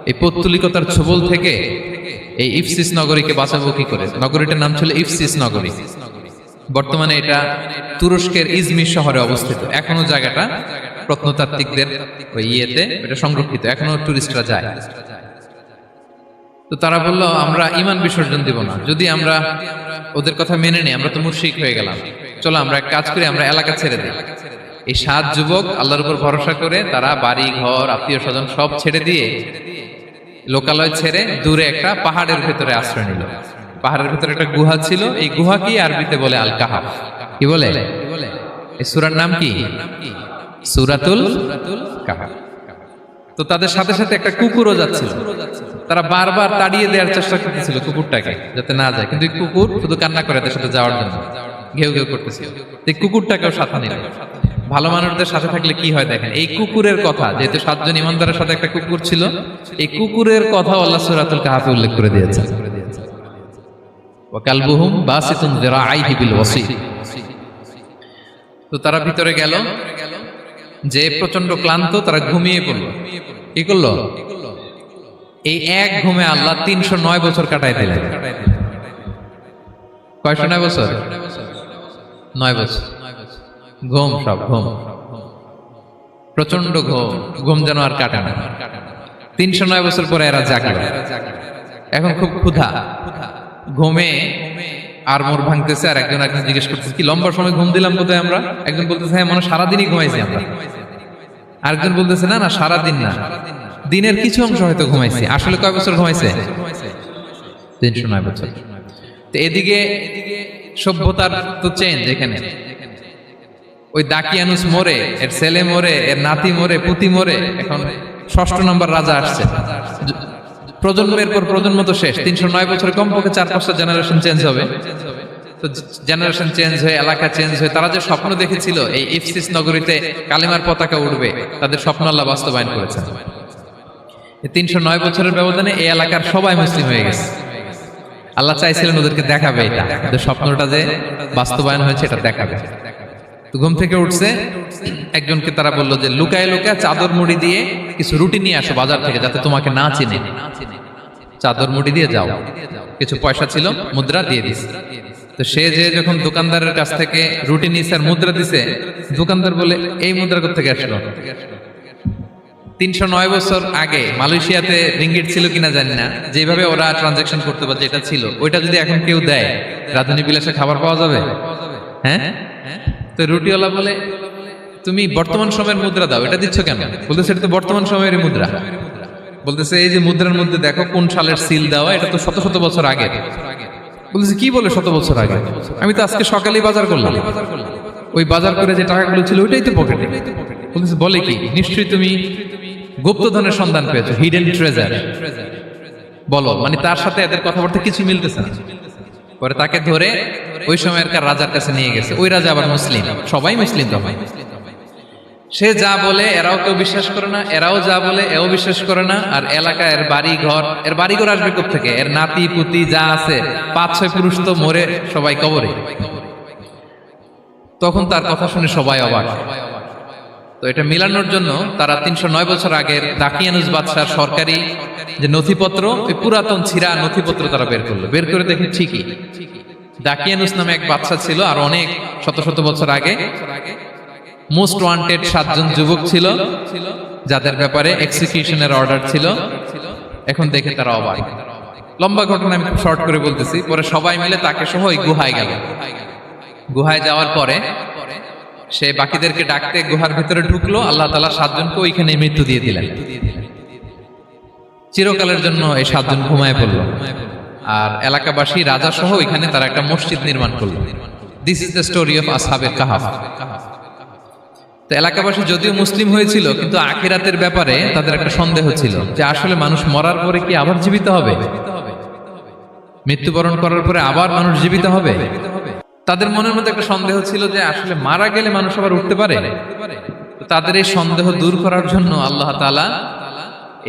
এই পৌত্তলিকতার ছোবল থেকে এই ইফসিস নগরীকে বাঁচাবো কি করে। নগরীটার নাম ছিল ইফসিস নগরী। বর্তমানে এটা তুরস্কের ইজমির শহরে অবস্থিত। এখনো জায়গাটা প্রত্নতাত্ত্বিকদের ওই ইয়েতে এটা সংরক্ষিত, এখনো টুরিস্টরা যায়। তো তারা বলল, আমরা ঈমান বিসর্জন দিব না, যদি আমরা ওদের কথা মেনে নিই আমরা তো মুশরিক হয়ে গেলাম, চলো আমরা এক কাজ করি, আমরা এলাকা ছেড়ে দিই। এই 7 যুবক আল্লাহর উপর ভরসা করে তারা বাড়ি ঘর, আত্মীয় স্বজন সব ছেড়ে দিয়ে, লোকালয় ছেড়ে দূরে একটা পাহাড়ের ভেতরে আশ্রয় নিল। পাহাড়ের ভেতরে একটা গুহা ছিল, এই গুহা কি আরবিতে বলে আল কাহাফ। কি বলে? এই সূরার নাম কি? সূরাতুল কাহাফ। তো তাদের সাথে সাথে একটা কুকুরও যাচ্ছিল। তারা বারবার তাড়িয়ে দেওয়ার চেষ্টা করতেছিল কুকুরটাকে, যাতে না যায়, কিন্তু কুকুর শুধু কান্না করে তাদের সাথে যাওয়ার জন্য ঘেউ ঘেউ করতেছিল। এই কুকুরটাকেও সাথে নিল। ভালো মানুষদের সাথে থাকলে কি হয় দেখেন, এই কুকুরের কথা, যেহেতু 7 জন ইমানদারের সাথে একটা কুকুর ছিল, এই কুকুরের কথা আল্লাহ সূরাতুল কাহাফে উল্লেখ করে দিয়েছেন। ওয়া কালবুহুম বাসিতুন যিরাআইহি বিল ওয়াসিল। তো তারা ভিতরে গেল, যে প্রচন্ড ক্লান্ত, তারা ঘুমিয়ে পড়ল। কি করলো? এই এক ঘুমে আল্লাহ 309 বছর কাটাই দিলেন। কয়শো 9 বছর? 9 বছর ঘুম, সব ঘুম, প্রচন্ড ঘুম, ঘুম যেন আর কাটে না। 309 বছর পরে এরা জাগলো। এখন খুব ক্ষুধা, ঘুমে আর মোর ভাঙতেছে। আর একজন জিজ্ঞেস করতেছে, কি লম্বা সময় ঘুম দিলাম কোথায় আমরা? একজন বলতেছে, হ্যাঁ মনে সারাদিনই ঘুমাইছি আমরা। আরেকজন বলতেছে, না না সারাদিন না, দিনের কিছু অংশ হয়তো ঘুমাইছি। আসলে কয় বছর ঘুমাইছে? 309 বছর। তো এদিকে সভ্যতার তো চেঞ্জ। এখানে ওই দাকিয়ানুস মরে, এর ছেলে মরে, এর নাতি মরে, পুতি মরে, এখন 6ষ্ঠ নম্বর রাজা আসছে। প্রজন্মের পর প্রজন্ম তো শেষ। 309 বছরে কমপক্ষে 4-5টা জেনারেশন চেঞ্জ হবে। তো জেনারেশন চেঞ্জ হয়ে, এলাকা চেঞ্জ হয়ে, তারা যে স্বপ্ন দেখেছিল এই ইফসিস নগরীতে কালিমার পতাকা উঠবে, তাদের স্বপ্ন আল্লাহ বাস্তবায়ন করেছেন। 309 বছরের ব্যবধানে এই এলাকার সবাই মুসলিম হয়ে গেছে। আল্লাহ চাইছিলেন ওদেরকে দেখাবে এটা, ওদের স্বপ্নটা যে বাস্তবায়ন হয়েছে এটা দেখাবে। তো ঘুম থেকে উঠছে, একজনকে তারা বললো যে লুকায় লুকায় চাদর মুড়ি দিয়ে কিছু রুটি নিয়ে আসো বাজার থেকে, যাতে তোমাকে না চিনে। চাদর মুড়ি দিয়ে যাও। কিছু পয়সা ছিল, মুদ্রা দিয়ে দিস। তো সে যে যখন দোকানদারের কাছ থেকে রুটি নিয়েছে আর মুদ্রা দিছে, দোকানদার বলে এই মুদ্রা কোত্থেকে আসলো? 309 বছর আগে মালয়েশিয়াতে রিঙ্গিট ছিল কিনা জানি না, যেভাবে ওরা ট্রানজাকশন করতে পারে যেটা ছিল, ওইটা যদি এখন কেউ দেয়, রাধুনী বিলাসে খাবার পাওয়া যাবে? হ্যাঁ। তো রুটিওয়ালা বলে তুমি বর্তমান সময়ের মুদ্রা দাও, এটা দিচ্ছ কেন? বলতেছে এটা তো বর্তমান সময়ের মুদ্রা। বলতেছে এই যে মুদ্রার মধ্যে দেখো কোন সালের সিল দেওয়া, এটা তো শত শত বছর আগে। বলতেছে কি বলে শত বছর আগে? আমি তো আজকে সকালেই বাজার করলাম, ওই বাজার করে যে টাকাগুলো ছিল ওইটাই তো পকেটে। বলতেছে বলে কি? নিশ্চয়ই তুমি গুপ্তধনের সন্ধান পেয়েছো, হিডেন ট্রেজার। বলো, মানে তার সাথে এদের কথাবার্তা কিছু মিলতেছে না। পরে তাকে ধরে ওই সময়কার রাজার কাছে নিয়ে গেছে। ওই রাজা আবার মুসলিম, সবাই মুসলিম তো হয়। সে যা বলে এরাও কেউ বিশ্বাস করে না, এরাও যা বলে এও বিশ্বাস করে না। আর এলাকা এর বাড়িঘর আসবে কোত্থেকে? এর নাতি পুতি যা আছে 5-6 পুরুষ তো মরে সবাই কবরে। তখন তার কথা শুনে সবাই অবাক। তো এটা মিলানোর জন্য তারা 309 বছর আগের দাকিয়ানুস বাদশার সরকারি যে নথিপত্র, ওই পুরাতন ছিঁড়া নথিপত্র তারা বের করলো। বের করে দেখে ঠিকই দাকিয়ানুস নামে এক বাদশা ছিল, আর অনেক শত শত বছর আগে মোস্ট ওয়ান্টেড 7 জন যুবক ছিল, যাদের ব্যাপারে এক্সিকিউশনের অর্ডার ছিল। এখন দেখে তারা অবাক। লম্বা ঘটনা আমি খুব শর্ট করে বলতেছি। পরে সবাই মিলে তাকে সহ ওই গুহায় গেল। গুহায় যাওয়ার পরে সে বাকিদেরকে ডাকতে গুহার ভিতরে ঢুকলো। আল্লাহ তাআলা 7 জনকে ওইখানে মৃত্যু দিয়ে দিলেন। চিরকালের জন্য এই 7 জন ঘুমায় পড়লো। আর এলাকাবাসী রাজা সহ ওইখানে তারা একটা মসজিদ নির্মাণ করলো। This is the story of আসহাবে কাহাফ। তো এলাকাবাসী যদিও মুসলিম হয়েছিল, কিন্তু আখিরাতের ব্যাপারে তাদের একটা সন্দেহ ছিল যে আসলে মানুষ মরার পরে কি আবার জীবিত হবে? মৃত্যুবরণ করার পরে আবার মানুষ জীবিত হবে? তাদের মনের মধ্যে একটা সন্দেহ ছিল যে আসলে মারা গেলে মানুষ আবার উঠতে পারে। তাদের এই সন্দেহ দূর করার জন্য আল্লাহ তাআলা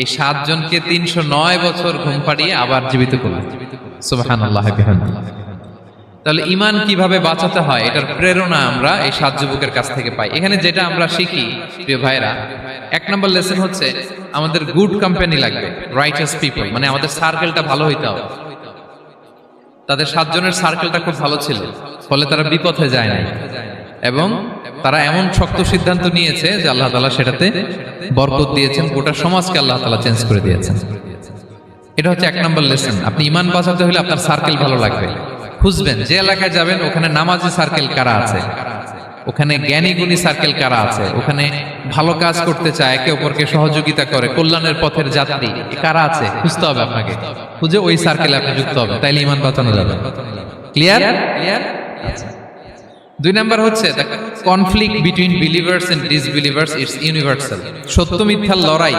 এই 7 জনকে 309 বছর ঘুম পাড়িয়ে আবার জীবিত করলেন। সুবহানাল্লাহ বিহামদিহি। তাহলে ঈমান কিভাবে বাঁচাতে হয়, এটার প্রেরণা আমরা এই 7 যুবকের কাছ থেকে পাই। এখানে যেটা আমরা শিখি প্রিয় ভাইরা, 1 নম্বর লেসন হচ্ছে আমাদের গুড কোম্পানি লাগবে, রাইটাস পিপল, মানে আমাদের সার্কেলটা ভালো হইতে হবে। তাদের 7 জনের সার্কেলটা খুব ভালো ছিল, ফলে তারা বিপথে যায় না, এবং তারা এমন শক্ত সিদ্ধান্ত নিয়েছে যে আল্লাহ তাআলা সেটাতে বরকত দিয়েছেন, গোটা সমাজকে আল্লাহ তাআলা চেঞ্জ করে দিয়েছেন। এটা হচ্ছে 1 নম্বর লেসন। আপনি ঈমান বাঁচাতে হলে আপনার সার্কেল ভালো লাগবে। খুঁজবেন যে এলাকায় যাবেন ওখানে নামাজি সার্কেল কারা আছে, ওখানে জ্ঞানী গুণী সার্কেল কারা আছে, ওখানে ভালো কাজ করতে চায়, একে অপরকে সহযোগিতা করে, কল্যাণের পথের যাত্রী কারা আছে খুঁজতে হবে আপনাকে। খুঁজে ওই সার্কেলে আপনি যুক্ত হবে, তাইলে ঈমান বাঁচানো যাবে। ক্লিয়ার? 2 নাম্বার হচ্ছে conflict between believers and disbelievers it's universal. সত্য মিথ্যার লড়াই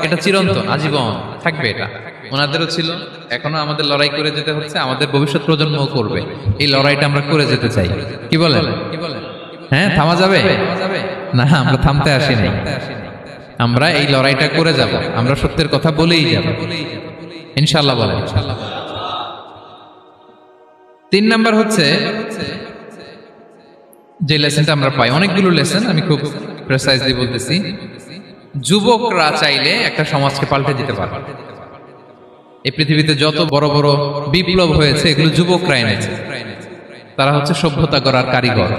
এটা চিরন্তন, আজীবন থাকবে। এটা ওনাদেরও ছিল, এখনো আমাদের লড়াই করে যেতে হচ্ছে, আমাদের ভবিষ্যৎ প্রজন্মও করবে। এই লড়াইটা আমরা করে যেতে চাই। কি বলেন? হ্যাঁ, থামা যাবে না? আমরা থামতে আসি নাই, আমরা এই লড়াইটা করে যাব। আমরা সত্যের কথা বলেই যাব ইনশাআল্লাহ। বলেন। 3 নাম্বার হচ্ছে যে লেসনটা আমরা পাই, অনেকগুলো লেসন, আমি খুব প্রেসাইজলি বলতেছি। যুবকরা চাইলে একটা সমাজকে পাল্টে দিতে পারে। এই পৃথিবীতে যত বড় বড় বিপ্লব হয়েছে এগুলো যুবকরা এনেছে। তারা হচ্ছে সভ্যতা গড়ার কারিগর।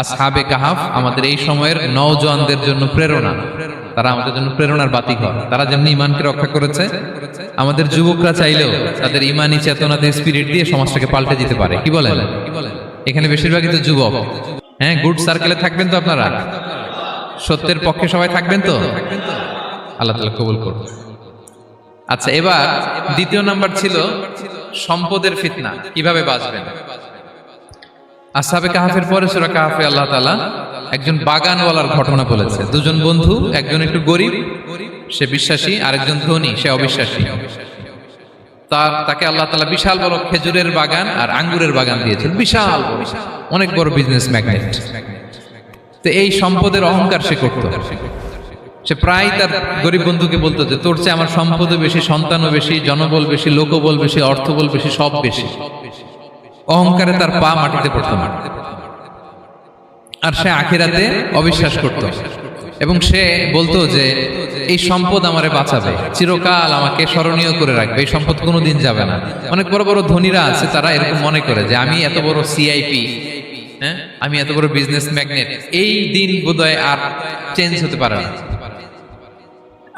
আসহাবে কাহাফ আমাদের এই সময়ের নওজোয়ানদের জন্য প্রেরণা। তারা আমাদের জন্য প্রেরণার বাতিঘর। তারা যেমনি ঈমানকে রক্ষা করেছে, আমাদের যুবকরা চাইলেও তাদের ঈমানি চেতনাতে স্পিরিট দিয়ে সমাজটাকে পাল্টে দিতে পারে। কি বলেন? এখানে বেশিরভাগই তো যুবক। হ্যাঁ, গুড সার্কেলে থাকবেন তো আপনারা? সত্যের পক্ষে সবাই থাকবেন তো? আল্লাহ তাআলা কবুল করুন। আচ্ছা, এবার 2 নাম্বার ছিল সম্পদের ফিতনা, কিভাবে বাঁচবেন। আসহাবে কাহাফের পরে সূরা কাহাফে আল্লাহ তাআলা একজন বাগানওয়ালার ঘটনা বলেছে। 2 জন বন্ধু, একজন একটু গরিব, সে বিশ্বাসী, আরেকজন ধনী, সে অবিশ্বাসী। তাকে আল্লাহ তাআলা বিশাল বড় খেজুরের বাগান আর আঙ্গুরের বাগান দিয়েছেন, বিশাল অনেক বড় বিজনেস ম্যাগনেট। তো এই সম্পদের অহংকার সে করত। সে প্রায় তার গরিব বন্ধুকে বলতো যে তোর চেয়ে আমার সম্পদও বেশি, সন্তানও বেশি, জনবল বেশি, লোকবল বেশি, অর্থবল বেশি, সব বেশি। অহংকারে তার পা মাটিতে পড়তো না। আর সে আখিরাতে অবিশ্বাস করত এবং সে বলতো যে এই সম্পদ আমারে বাঁচাবে, চিরকাল আমাকে স্মরণীয় করে রাখবে, এই সম্পদ কোনোদিন যাবে না। অনেক বড় বড় ধনীরা আছে, তারা এরকম মনে করে যে আমি এত বড় সিআইপি, হ্যাঁ, আমি এত বড় বিজনেস ম্যাগনেট, এই দিন বোধহয় আর চেঞ্জ হতে পারে না,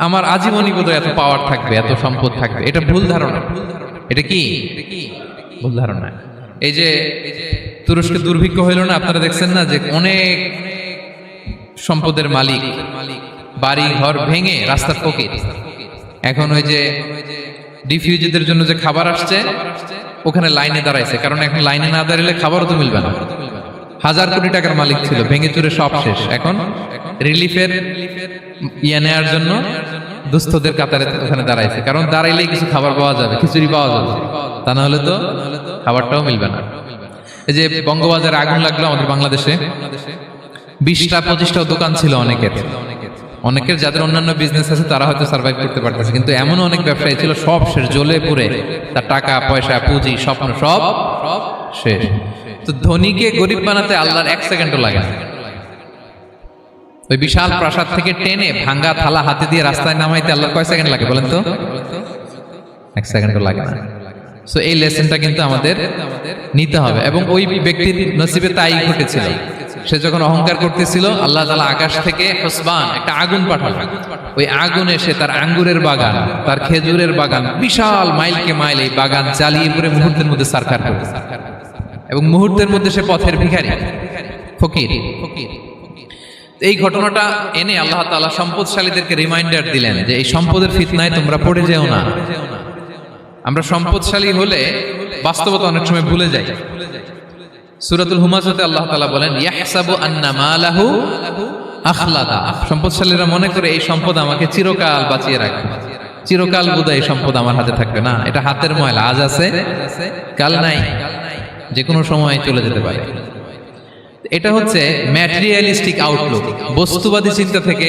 আমার আজীবনই বোধহয় এত পাওয়ার থাকবে, এত সম্পদ থাকবে। এটা ভুল ধারণা। এটা কি ভুল ধারণা? এই যে তুরস্কে দুর্ভিক্ষ হইল না, আপনারা দেখছেন না যে অনেক সম্পদের মালিক বাড়ি ঘর ভেঙে রাস্তার ফকির। এখন ওই যে ডিফিউজিদের জন্য যে খাবার আসছে ওখানে লাইনে দাঁড়াইছে, কারণ এখন লাইনে না দাঁড়ালে খাবারও তো মিলবে না। 1000 কোটি টাকার মালিক ছিল, ভেঙে চুরে সব শেষ। এখন রিলিফের নেওয়ার জন্য দুস্থদের কাতারে ওখানে দাঁড়াইছে, কারণ দাঁড়াইলেই কিছু খাবার পাওয়া যাবে, খিচুড়ি পাওয়া যাবে, তা না হলে তো খাবারটাও মিলবে না। এই যে বঙ্গবাজারে আগুন লাগলো আমাদের বাংলাদেশে, 20টা-25টা দোকান ছিল অনেকের যাদের অন্যান্য বিজনেস আছে তারা হয়তো সার্ভাইভ করতে পারতেছে, কিন্তু এমন অনেক ব্যবসায়ী ছিল সব শেষ, জ্বলে পুড়ে তার টাকা পয়সা পুঁজি স্বপ্ন সব শেষ। তো ধনীকে গরিব বানাতে আল্লাহর 1 সেকেন্ডও লাগে না। ওই বিশাল প্রাসাদ থেকে টেনে ভাঙ্গা থালা হাতে দিয়ে রাস্তায় নামাইতে আল্লাহর কয় সেকেন্ড লাগে বলেন তো? 1 সেকেন্ডও লাগে না। সো এই লেসনটা কিন্তু আমাদের নিতে হবে। এবং ওই ব্যক্তির নসিবে তাই ঘটেছিল, সে যখন অহংকার করতেছিল আল্লাহ তাআলা আকাশ থেকে হুসবান একটা আগুন পাঠালো, ওই আগুন এসে তার আঙ্গুরের বাগান, তার খেজুরের বাগান, বিশাল মাইলকে মাইল এই বাগান জ্বালিয়ে পুরো মুহূর্তের মধ্যে সারখার করে, এবং মুহূর্তের মধ্যে সে পথের ভিখারি, ফকির। এই ঘটনাটা এনে আল্লাহ তাআলা সম্পদশালীদেরকে রিমাইন্ডার দিলেন যে এই সম্পদের ফিতনায় তোমরা পড়ে যেও না। আমরা সম্পদশালী হলে বাস্তবতা অনেক সময় ভুলে যাই। সূরাতুল হুমাজাতে আল্লাহ তাআলা বলেন ইয়াহসাবু আন্না মালাহু আখলাদা, সম্পদশালীরা মনে করে এই সম্পদ আমাকে চিরকাল বাঁচিয়ে রাখবে, চিরকাল বোধহয় এই সম্পদ আমার হাতে থাকবে। না, এটা হাতের ময়লা, আজ আছে কাল নাই, যে কোনো সময় চলে যেতে পারে। এটা হচ্ছে ম্যাটেরিয়ালিস্টিক আউটলুক, বস্তুবাদী চিন্তা থেকে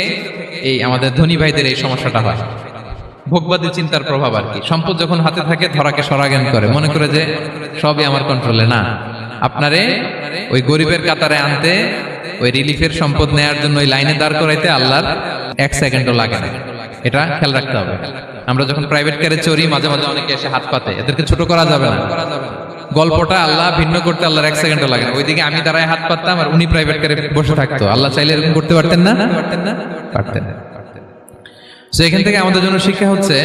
এই আমাদের ধনী ভাইদের এই সমস্যাটা হয়। ভোগবাদী চিন্তার প্রভাব আর কি। সম্পদ যখন হাতে থাকে ধরাকে সরাজ্ঞান করে, মনে করে যে সবই আমার কন্ট্রোলে। না, আপনারে ওই গরিবের কাতারে আনতে, ওই রিলিফের সম্পদ নেয়ার জন্য ওই লাইনে দাঁড় করাইতে আল্লাহর 1 সেকেন্ডও লাগে না। এটা খেয়াল রাখতে হবে। আমরা যখন প্রাইভেট কারে চড়ি মাঝে মাঝে অনেকে এসে হাত পাতে, এদেরকে ছোট করা যাবে না। গল্পটা আল্লাহ ভিন্ন করতে আল্লাহর 1 সেকেন্ডও লাগে না। ওইদিকে আমি দাঁড়ায় হাত পাততাম আর উনি প্রাইভেট কারে বসে থাকতো। আল্লাহ চাইলে এরকম করতে পারতেন না? পারতেন। তো এখান থেকে আমাদের জন্য শিক্ষা হচ্ছে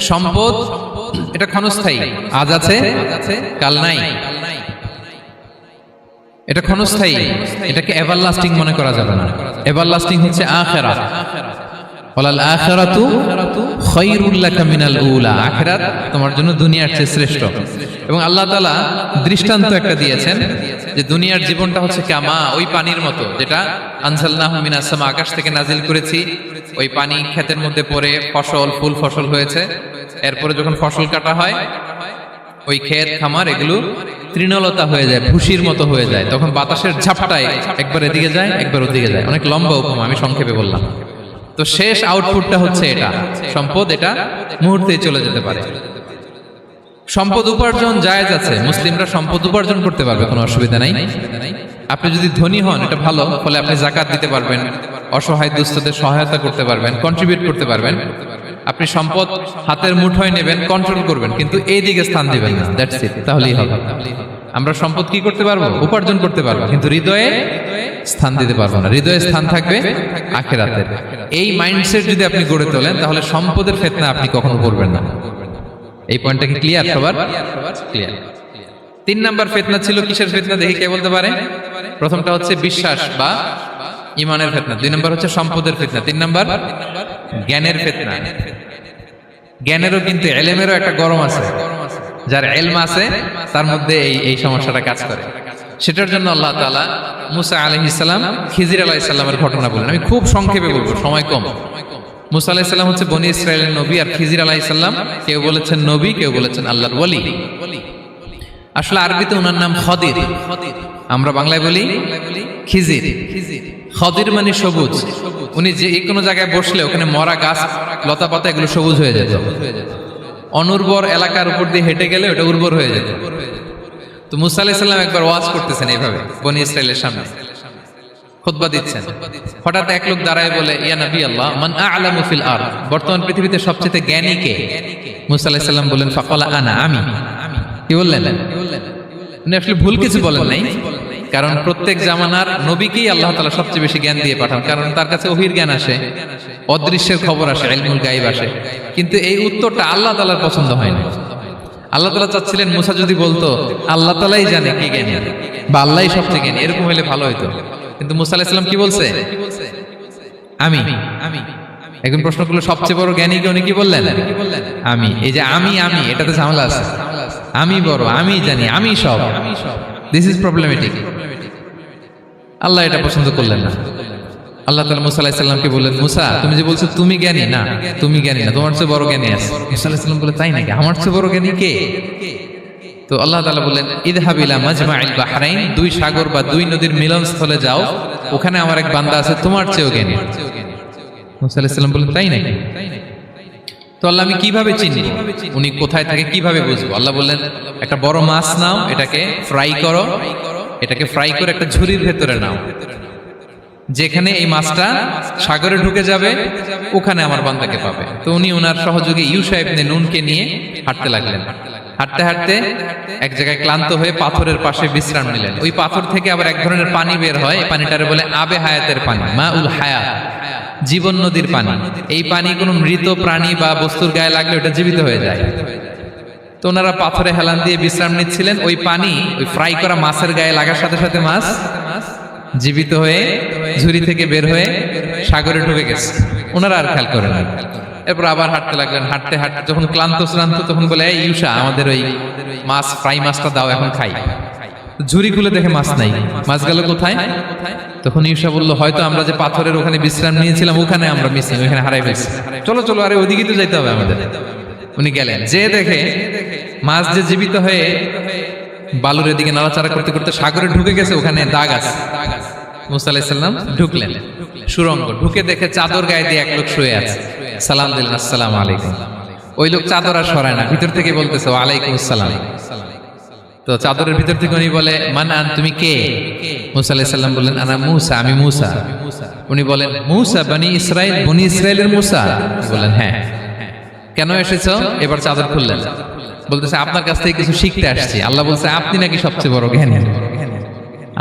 সম্পদ এটা ক্ষণস্থায়ী, আজ আছে কাল নাই, এটা ক্ষণস্থায়ী, এটাকে এভারলাস্টিং মনে করা যাবে না। এভারলাস্টিং হচ্ছে আখিরাত। ওয়ালাল আখিরাতু খায়রুল লাকা মিনাল উলা, আখিরাত তোমার জন্য দুনিয়ার চেয়ে শ্রেষ্ঠ। এবং আল্লাহ তাআলা দৃষ্টান্ত একটা দিয়েছেন যে দুনিয়ার জীবনটা হচ্ছে কামা, ওই পানির মতো যেটা আনজালনাহু মিনাস সামা, আকাশ থেকে নাজিল করেছি। ওই পানি ক্ষেতের মধ্যে পড়ে ফসল, ফুল ফসল হয়েছে। এরপরে যখন ফসল কাটা হয় ওই ক্ষেত খামার এগুলো তৃণলতা হয়ে যায়, ভুসির মতো হয়ে যায়। তখন বাতাসের ঝাপটায় একবার এদিকে যায় একবার ওদিকে যায়। অনেক লম্বা উপমা, আমি সংক্ষেপে বললাম। তো শেষ আউটপুটটা হচ্ছে এটা, সম্পদ এটা মুহূর্তেই চলে যেতে পারে। সম্পদ উপার্জন জায়েজ আছে, মুসলিমরা সম্পদ উপার্জন করতে পারবে, কোনো অসুবিধা নাই। আপনি যদি ধনী হন এটা ভালো, ফলে আপনি যাকাত দিতে পারবেন, অসহায় দুস্থদের সহায়তা করতে পারবেন, কন্ট্রিবিউট করতে পারবেন। আপনি সম্পদ হাতের মুঠোয় নেবেন, কন্ট্রোল করবেন, কিন্তু এই দিকে স্থান দিবেন না। দ্যাটস ইট, তাহলেই হবে। আমরা সম্পদ কি করতে পারবো? উপার্জন করতে পারবো, কিন্তু হৃদয়ে স্থান দিতে পারবো না। হৃদয়ে স্থান থাকবে আখিরাতের। এই মাইন্ডসেট যদি আপনি গড়ে তোলেন তাহলে সম্পদের ফিতনা আপনি কখনো পড়বেন না। এই পয়েন্টটা কি ক্লিয়ার সবার? ক্লিয়ার। 3 নাম্বার ফিতনা ছিল কিসের ফিতনা দেখি কে বলতে পারে? প্রথমটা হচ্ছে বিশ্বাস বা ঈমানের ফিতনা, 2 নাম্বার হচ্ছে সম্পদের ফিতনা, 3 নাম্বার জ্ঞানের ফিতনা। জ্ঞানেরও কিন্তু ইলমেরও একটা গরম আছে, যার ইলম আছে তার মধ্যে এই সমস্যাটা কাজ করে। সেটার জন্য আল্লাহ তাআলা মুসা আলাইহিস সালাম, খিজির আলাইহিস সালামের ঘটনা বলেন। আমি খুব সংক্ষেপে বলবো, সময় কম। মুসা আলাইহিস সালাম হচ্ছে বনি ইসরাইলের নবী, আর খিজির আলাইহিস সালাম কেউ বলেছেন নবী, কেউ বলেছেন আল্লাহর ওলি। আসলে আরবিতে ওনার নাম খদির, আমরা বাংলায় বলি খিজির। খদির মানে সবুজ। উনি যে কোনো জায়গায় বসলে ওখানে মরা গাছ লতা পাতা এগুলো সবুজ হয়ে যেত। অনুর্বর এলাকার উপর দিয়ে হেঁটে গেলে ওটা উর্বর হয়ে যেত। তো মুসা আলাইহিস সালাম একবার ওয়াজ করতেছেন এইভাবে বনি ইসরাইলের সামনে। খুতবা দিচ্ছেন, হঠাৎ এক লোক দাঁড়ায় বলে, ইয়া নবী আল্লাহ, মান আ'লামু ফিল আরদ, বর্তমান পৃথিবীতে সবচেয়ে জ্ঞানী কে? মুসা আলাইহিস সালাম বলেন, ফাকালা আনা, আমি। কি বললেন? উনি আসলে ভুল কিছু বলেন নাই, কারণ প্রত্যেক জামানার নবীকেই আল্লাহ তাআলা সবচেয়ে বেশি জ্ঞান দিয়ে পাঠান, কারণ তার কাছে ওহীর জ্ঞান আসে, অদৃশ্যের খবর আসে, ইলমুল গায়ব আসে। কিন্তু এই উত্তরটা আল্লাহ তাআলার পছন্দ হয় না। আল্লাহ তাআলা চাচ্ছিলেন মুসা যদি বলতো আল্লাহ তাআলাই জানে কে জ্ঞানী বা আল্লাহই সবচেয়ে জ্ঞানী, এরকম হলে ভালো হতো। কিন্তু মুসা আলাইহিস সালাম কি বলছে? আমি। এখন প্রশ্ন করলো সবচেয়ে বড় জ্ঞানী কে? উনি কি বললেন? আমি। এই যে আমি এটাতে ঝামেলা আছে। আমি বড়, আমি জানি, আমি সব, দিস ইজ প্রবলেমেটিক। আল্লাহ এটা পছন্দ করলেন না। আল্লাহ তাআলা মুসা আলাইহিস সালামকে বললেন, মুসা তুমি যে বলছো তুমি জ্ঞানী, না তুমি জ্ঞানী না, তোমার চেয়ে বড় জ্ঞানী আছে। মুসা আলাইহিস সালাম বলে, তাই নাকি? আমার চেয়ে বড় জ্ঞানী কে? তো আল্লাহ তাআলা বললেন, ইযহাব ইলা মাজমাইল বাহরাইন, দুই সাগর বা দুই নদীর মিলনস্থলে যাও, ওখানে আমার এক বান্দা আছে তোমার চেয়েও জ্ঞানী। মুসা আলাইহিস সালাম বললেন, তাই নাকি? তো আল্লাহ আমি কিভাবে চিনি উনি কোথায় থাকে, কিভাবে বুঝবো? আল্লাহ বললেন, একটা বড় মাছ নাও, এটাকে ফ্রাই করো, এটাকে ফ্রাই করে একটা ঝুড়ির ভেতরে নাও, যেখানে এই মাছটা সাগরে ঢুকে যাবে ওখানে আমার বান্দাকে পাবে। তো উনি ওনার সহযোগী ইউশা ইবনে নুনকে নিয়ে হাঁটতে লাগলেন। হাঁটতে হাঁটতে এক জায়গায় ক্লান্ত হয়ে পাথরের পাশে বিশ্রাম নিলেন। ওই পাথর থেকে আবার এক ধরনের পানি বের হয়, এই পানিটারে বলে আবে হায়াতের পানি, মাউল হায়াত, জীবন নদীর পানি। এই পানি কোনো মৃত প্রাণী বা বস্তুর গায়ে লাগলে ওটা জীবিত হয়ে যায়। তো ওনারা পাথরে হেলান দিয়ে বিশ্রাম নিচ্ছিলেন, ওই পানি ওই ফ্রাই করা মাছের গায়ে লাগার সাথে সাথে মাছ জীবিত হয়ে ঝুড়ি থেকে বের হয়ে সাগরে ঢুকে গেছে। ওনারা আর খেয়াল করেন না। এরপর আবার হাঁটতে লাগলেন। হাঁটতে হাঁটতে যখন ক্লান্ত শ্রান্ত, তখন বলে, এই ইউশা, আমাদের ওই মাছ ফ্রাই মাছটা দাও, এখন খাই। ঝুড়ি খুলে দেখে মাছ নাই। মাছ গেল কোথায়? তখন ইউশা বলল, হয়তো আমরা যে পাথরের ওখানে বিশ্রাম নিয়েছিলাম ওখানে আমরা মিসিং, ওখানে হারাই ফেলছি। চলো চলো, আরে ওদিকে তো যাইতে হবে আমাদের। উনি গেলেন, যে দেখে মাছ যে জীবিত হয়ে বালুর এদিকে নাড়াচাড়া করতে করতে সাগরে ঢুকে গেছে, ওখানে দাগ আছে। মুসা আলাইহিস সালাম ঢুকলেন সুরঙ্গ, ঢুকে দেখে চাদর গায়ে দিয়ে এক লোক শুয়ে আছে। সালাম দিলেন, আসসালামু আলাইকুম। ওই লোক চাদর আর সরায় না, ভিতর থেকে বলতেছে, ওয়া আলাইকুম আসসালাম। তো চাদরের ভিতর থেকে উনি বলে, মান আন, তুমি কে? মুসা আলাইহিস সালাম বললেন, আনা মুসা, আমি মুসা। উনি বলেন, মুসা বনি ইসরাইল, বনি ইসরাইলের মুসা? বলেন, হ্যাঁ। কেন এসেছো? এবার চাদর খুললেন, বলতেছে, আপনার কাছ থেকে কিছু শিখতে আসছি। আল্লাহ বলছে, আপনি নাকি সবচেয়ে বড় জ্ঞানী।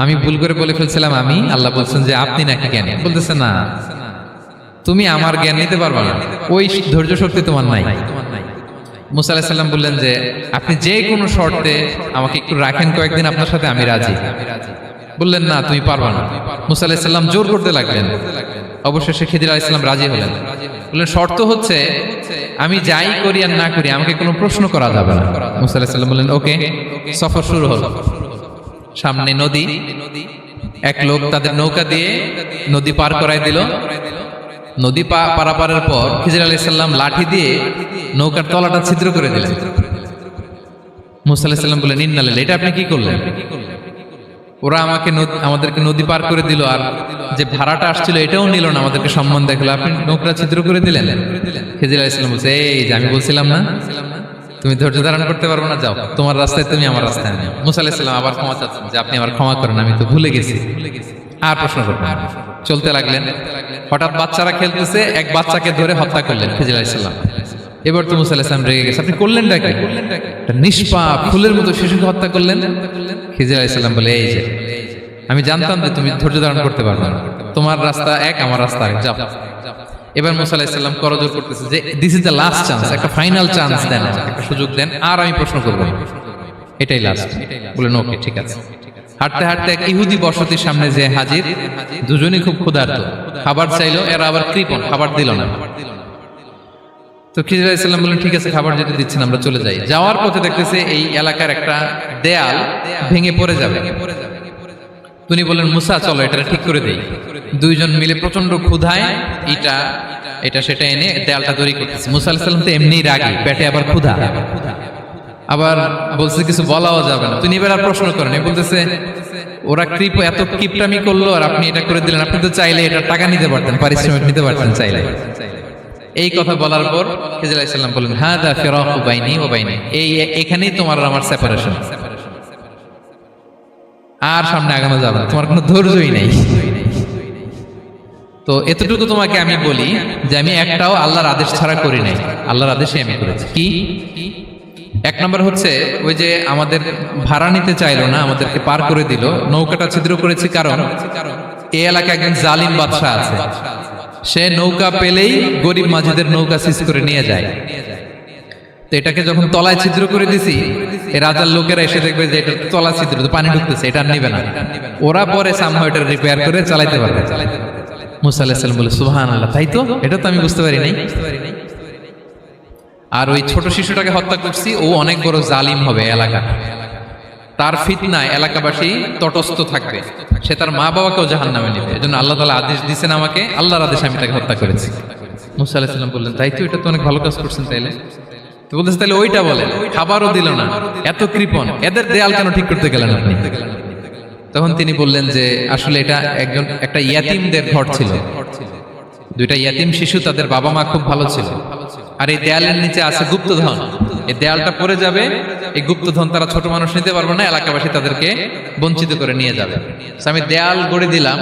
আমি ভুল করে বলে ফেলছিলাম আমি, আল্লাহ বলছেন যে আপনি নাকি জ্ঞানী। বলতেছে, না, তুমি আমার জ্ঞান নিতে পারবে না, ওই ধৈর্য শক্তি তোমার নাই। মুসা আলাইহিস সালাম বললেন যে, আপনি যে কোনো শর্তে আমাকে একটু রাখেন কয়েকদিন আপনার সাথে, আমি রাজি। বললেন, না, তুমি পারবে না। মুসা আলাইহিস সালাম জোর করতে লাগলেন। অবশেষে খিদির আলাইহিস সালাম রাজি হলেন। বললেন, শর্ত হচ্ছে আমি যাই করি আর না করি আমাকে কোনো প্রশ্ন করা যাবে না। মুসা আলাইহিস সালাম বললেন, ওকে। সফর শুরু হলো। সামনে নদী, এক লোক তাদের নৌকা দিয়ে নদী পার করায় দিল। নদী পারাপারের পর খিজির আলাইহিস সালাম লাঠি দিয়ে নৌকার তলাটা ছিদ্র করে দিলেন। মুসা আলাইহিস সালাম বললেন, ইন্না লিল্লাহি, এটা আপনি কি করলেন? ওরা আমাদেরকে নদী পার করে দিল, আর যে ভাড়াটা আসছিল এটাও নিল না, আমাদেরকে সম্মান দেখালো, আপনি নৌকা ছিদ্র করে দিলেন। খিজির আলাইহিস সালাম বলছে, এই যে আমি বলছিলাম না তুমি ধৈর্য ধারণ করতে পারবে না, যাও, তোমার রাস্তায় তুমি, আমার রাস্তায় আমি। মুসা আলাইহিস সালাম আবার ক্ষমা চাচ্ছেন যে, আপনি আমার ক্ষমা করেন, আমি তো ভুলে গেছি, আর প্রশ্ন করবেন না। চলতে লাগলেন। হঠাৎ বাচ্চারা খেলতেছে, এক বাচ্চাকে ধরে হত্যা করলেন খিজির আলাইহিস সালাম। এবার তো মুসা আলাইহিস সালাম রেগে গেছে, আপনি করলেনটা কি? নিষ্পাপ ফুলের মতো শিশুকে হত্যা করলেন। খিজির আলাইহিস সালাম বলে, এই যে আমি জানতাম যে তুমি ধৈর্য ধারণ করতে পারবে না, তোমার রাস্তা এক, আমার রাস্তা এক, যাও। এবার মুসা আলাইহিস সালাম করজোর করতেছে যে, this is the last chance, একটা ফাইনাল চান্স দেন, একটা সুযোগ দেন, আর আমি প্রশ্ন করব, এটাই লাস্ট। বলেন, ওকে, ঠিক আছে। হাঁটতে হাঁটতে এক ইহুদি বসতির সামনে যে হাজির, দুজনই খুব ক্ষুধার্ত, খাবার চাইলো, এরা আবার কৃপণ, খাবার দিল না। তো খিজির আলাইহিস সালাম বললেন, ঠিক আছে, খাবার যেতে দিচ্ছেন, আমরা চলে যাই। যাওয়ার পথে দেখতেছে এই এলাকার একটা দেয়াল ভেঙে পড়ে যাবে। তিনি বললেন, মুসা চলো এটা ঠিক করে দেই। দুইজন মিলে প্রচন্ড ক্ষুধায় এটা সেটা এনে দেয়ালটা তৈরি করতেছে। মুসা আলাইহিস সালাম তো এমনিই রাগী, পেটে আবার ক্ষুধা, আবার বলছে কিছু বলাও যাবে না। তিনি এবার আর প্রশ্ন করেন, বলতেছে, ওরা এত কিপটামি করলো আর আপনি এটা করে দিলেন, আপনি তো চাইলে এটা টাকা নিতে পারতেন, পারিশ্রমিক নিতে পারতেন চাইলে। এই কথা বলার পর খিজির আলাইহিস সালাম বললেন, হাদা ফিরাকু বাইনি ওয়া বাইনি, এখানেই তোমার আর আমার সেপারেশন, আর সামনে আগানো যাবে না, তোমার কোনো ধৈর্যই নেই। তো এতটুকু তোমাকে আমি বলি যে আমি একটাও আল্লাহর আদেশ ছাড়া করি নাই, আল্লাহর আদেশে আমি করেছি। কি? এক নম্বর হচ্ছে ওই যে আমাদের ভাড়া নিতে চাইলো না, আমাদেরকে পার করে দিল, নৌকাটা ছিদ্র করেছি কারণ এই এলাকায় একজন জালিম বাদশা আছে, সে নৌকা পেলেই গরিব মাঝিদের নৌকা সিজ করে নিয়ে যায়। তো এটাকে যখন তলায় ছিদ্র করে দিছি, এই রাজার লোকেরা এসে দেখবে যে এটা তলা ছিদ্র, তো পানি ঢুকতেছে, এটা নিবে না, ওরা পরে সামহাও এটা রিপেয়ার করে চালাইতে পারবে। মুসা আলাইহিস সালাম বলে সুবহানাল্লাহ, তাই তো, এটা তো আমি বুঝতে পারি নাই। আর ওই ছোট শিশুটাকে হত্যা করছি, ও অনেক বড় জালিম হবে এলাকা, তার ফিতনায় এলাকাবাসী তটস্থ থাকবে, সে তার মা বাবাকেও জাহান্নামে নেবে। এজন্য আল্লাহ তাআলা আদেশ দিয়েছেন আমাকে, আল্লাহর আদেশে আমি তাকে হত্যা করেছি। মুসা আলাইহিস সালাম বললেন তাই তো, এটা তো অনেক ভালো কাজ করছেন। তাইলে তো বলতেছে তাহলে ওইটা বলেন, খাবারও দিল না, এত কৃপণ, এদের দেয়াল কেন ঠিক করতে গেলেন আপনি? তখন তিনি বললেন যে আসলে এটা একটা ইয়াতিমদের ঘর ছিল, দুইটা ইয়াতিম শিশু, তাদের বাবা মা খুব ভালো ছিল, আর এই দেয়ালের নিচে আছে গুপ্তধন, এই দেয়ালটা পড়ে যাবে, এই গুপ্তধন তারা ছোট মানুষ নিতে পারবে না, এলাকাবাসী তাদেরকে বঞ্চিত করে নিয়ে যাবে। আমি দেয়াল গড়ে দিলাম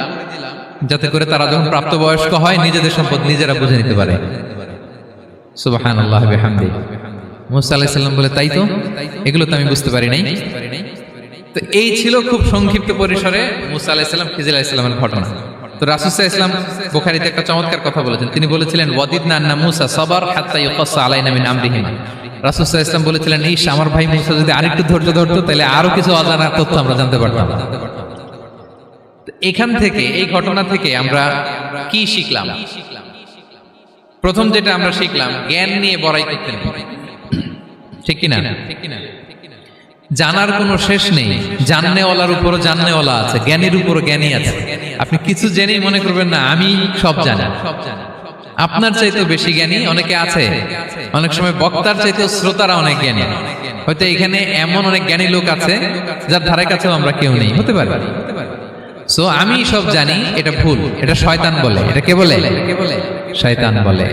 যাতে করে তারা যখন প্রাপ্তবয়স্ক হয় নিজেদের সম্পদ নিজেরা বুঝে নিতে পারে। সুবহানাল্লাহ বিহামদি। মুসা আলাইহিস সালাম বলে তাই তো, এগুলো তো আমি বুঝতে পারি নাই। তো এই ছিল খুব সংক্ষিপ্ত পরিসরে মুসা আলাইহিস সালাম খিজির আলাইহিস সালামের ঘটনা। তো রাসূল সাল্লাল্লাহু আলাইহি ওয়াসাল্লাম বুখারীতে একটা চমৎকার কথা বলেছেন, তিনি বলেছিলেন ওয়াদিদনা আন্না মুসা সাবার হাত্তা ইউকাসসা আলাইনা মিন আমরিহিমা। রাসূল সাল্লাল্লাহু আলাইহি ওয়াসাল্লাম বলেছিলেন ইস, আমার ভাই মুসা যদি আরেকটু ধৈর্য ধরতো তাহলে আরো কিছু অজানা তথ্য আমরা জানতে পারতাম। এখান থেকে, এই ঘটনা থেকে আমরা কি শিখলাম? প্রথম যেটা আমরা শিখলাম, জ্ঞান নিয়ে বড়াই করতে নেই, ঠিক কিনা? জানার কোনো শেষ নেই, জাননেওয়ালার উপরও জাননেওয়ালা আছে, জ্ঞানীর উপরও জ্ঞানী আছে। আপনি কিছু জেনেই মনে করবেন না আমি সব জানি, আপনার চাইতেও বেশি জ্ঞানী অনেকে আছে। অনেক সময় বক্তার চাইতেও শ্রোতারা অনেক জ্ঞানী। হয়তো এখানে এমন অনেক জ্ঞানী লোক আছে যার ধারে কাছেও আমরা কেউ নেই, হতে পারে। সো আমি সব জানি, এটা ভুল, এটা শয়তান বলে। এটা কে বলে? শয়তান বলে।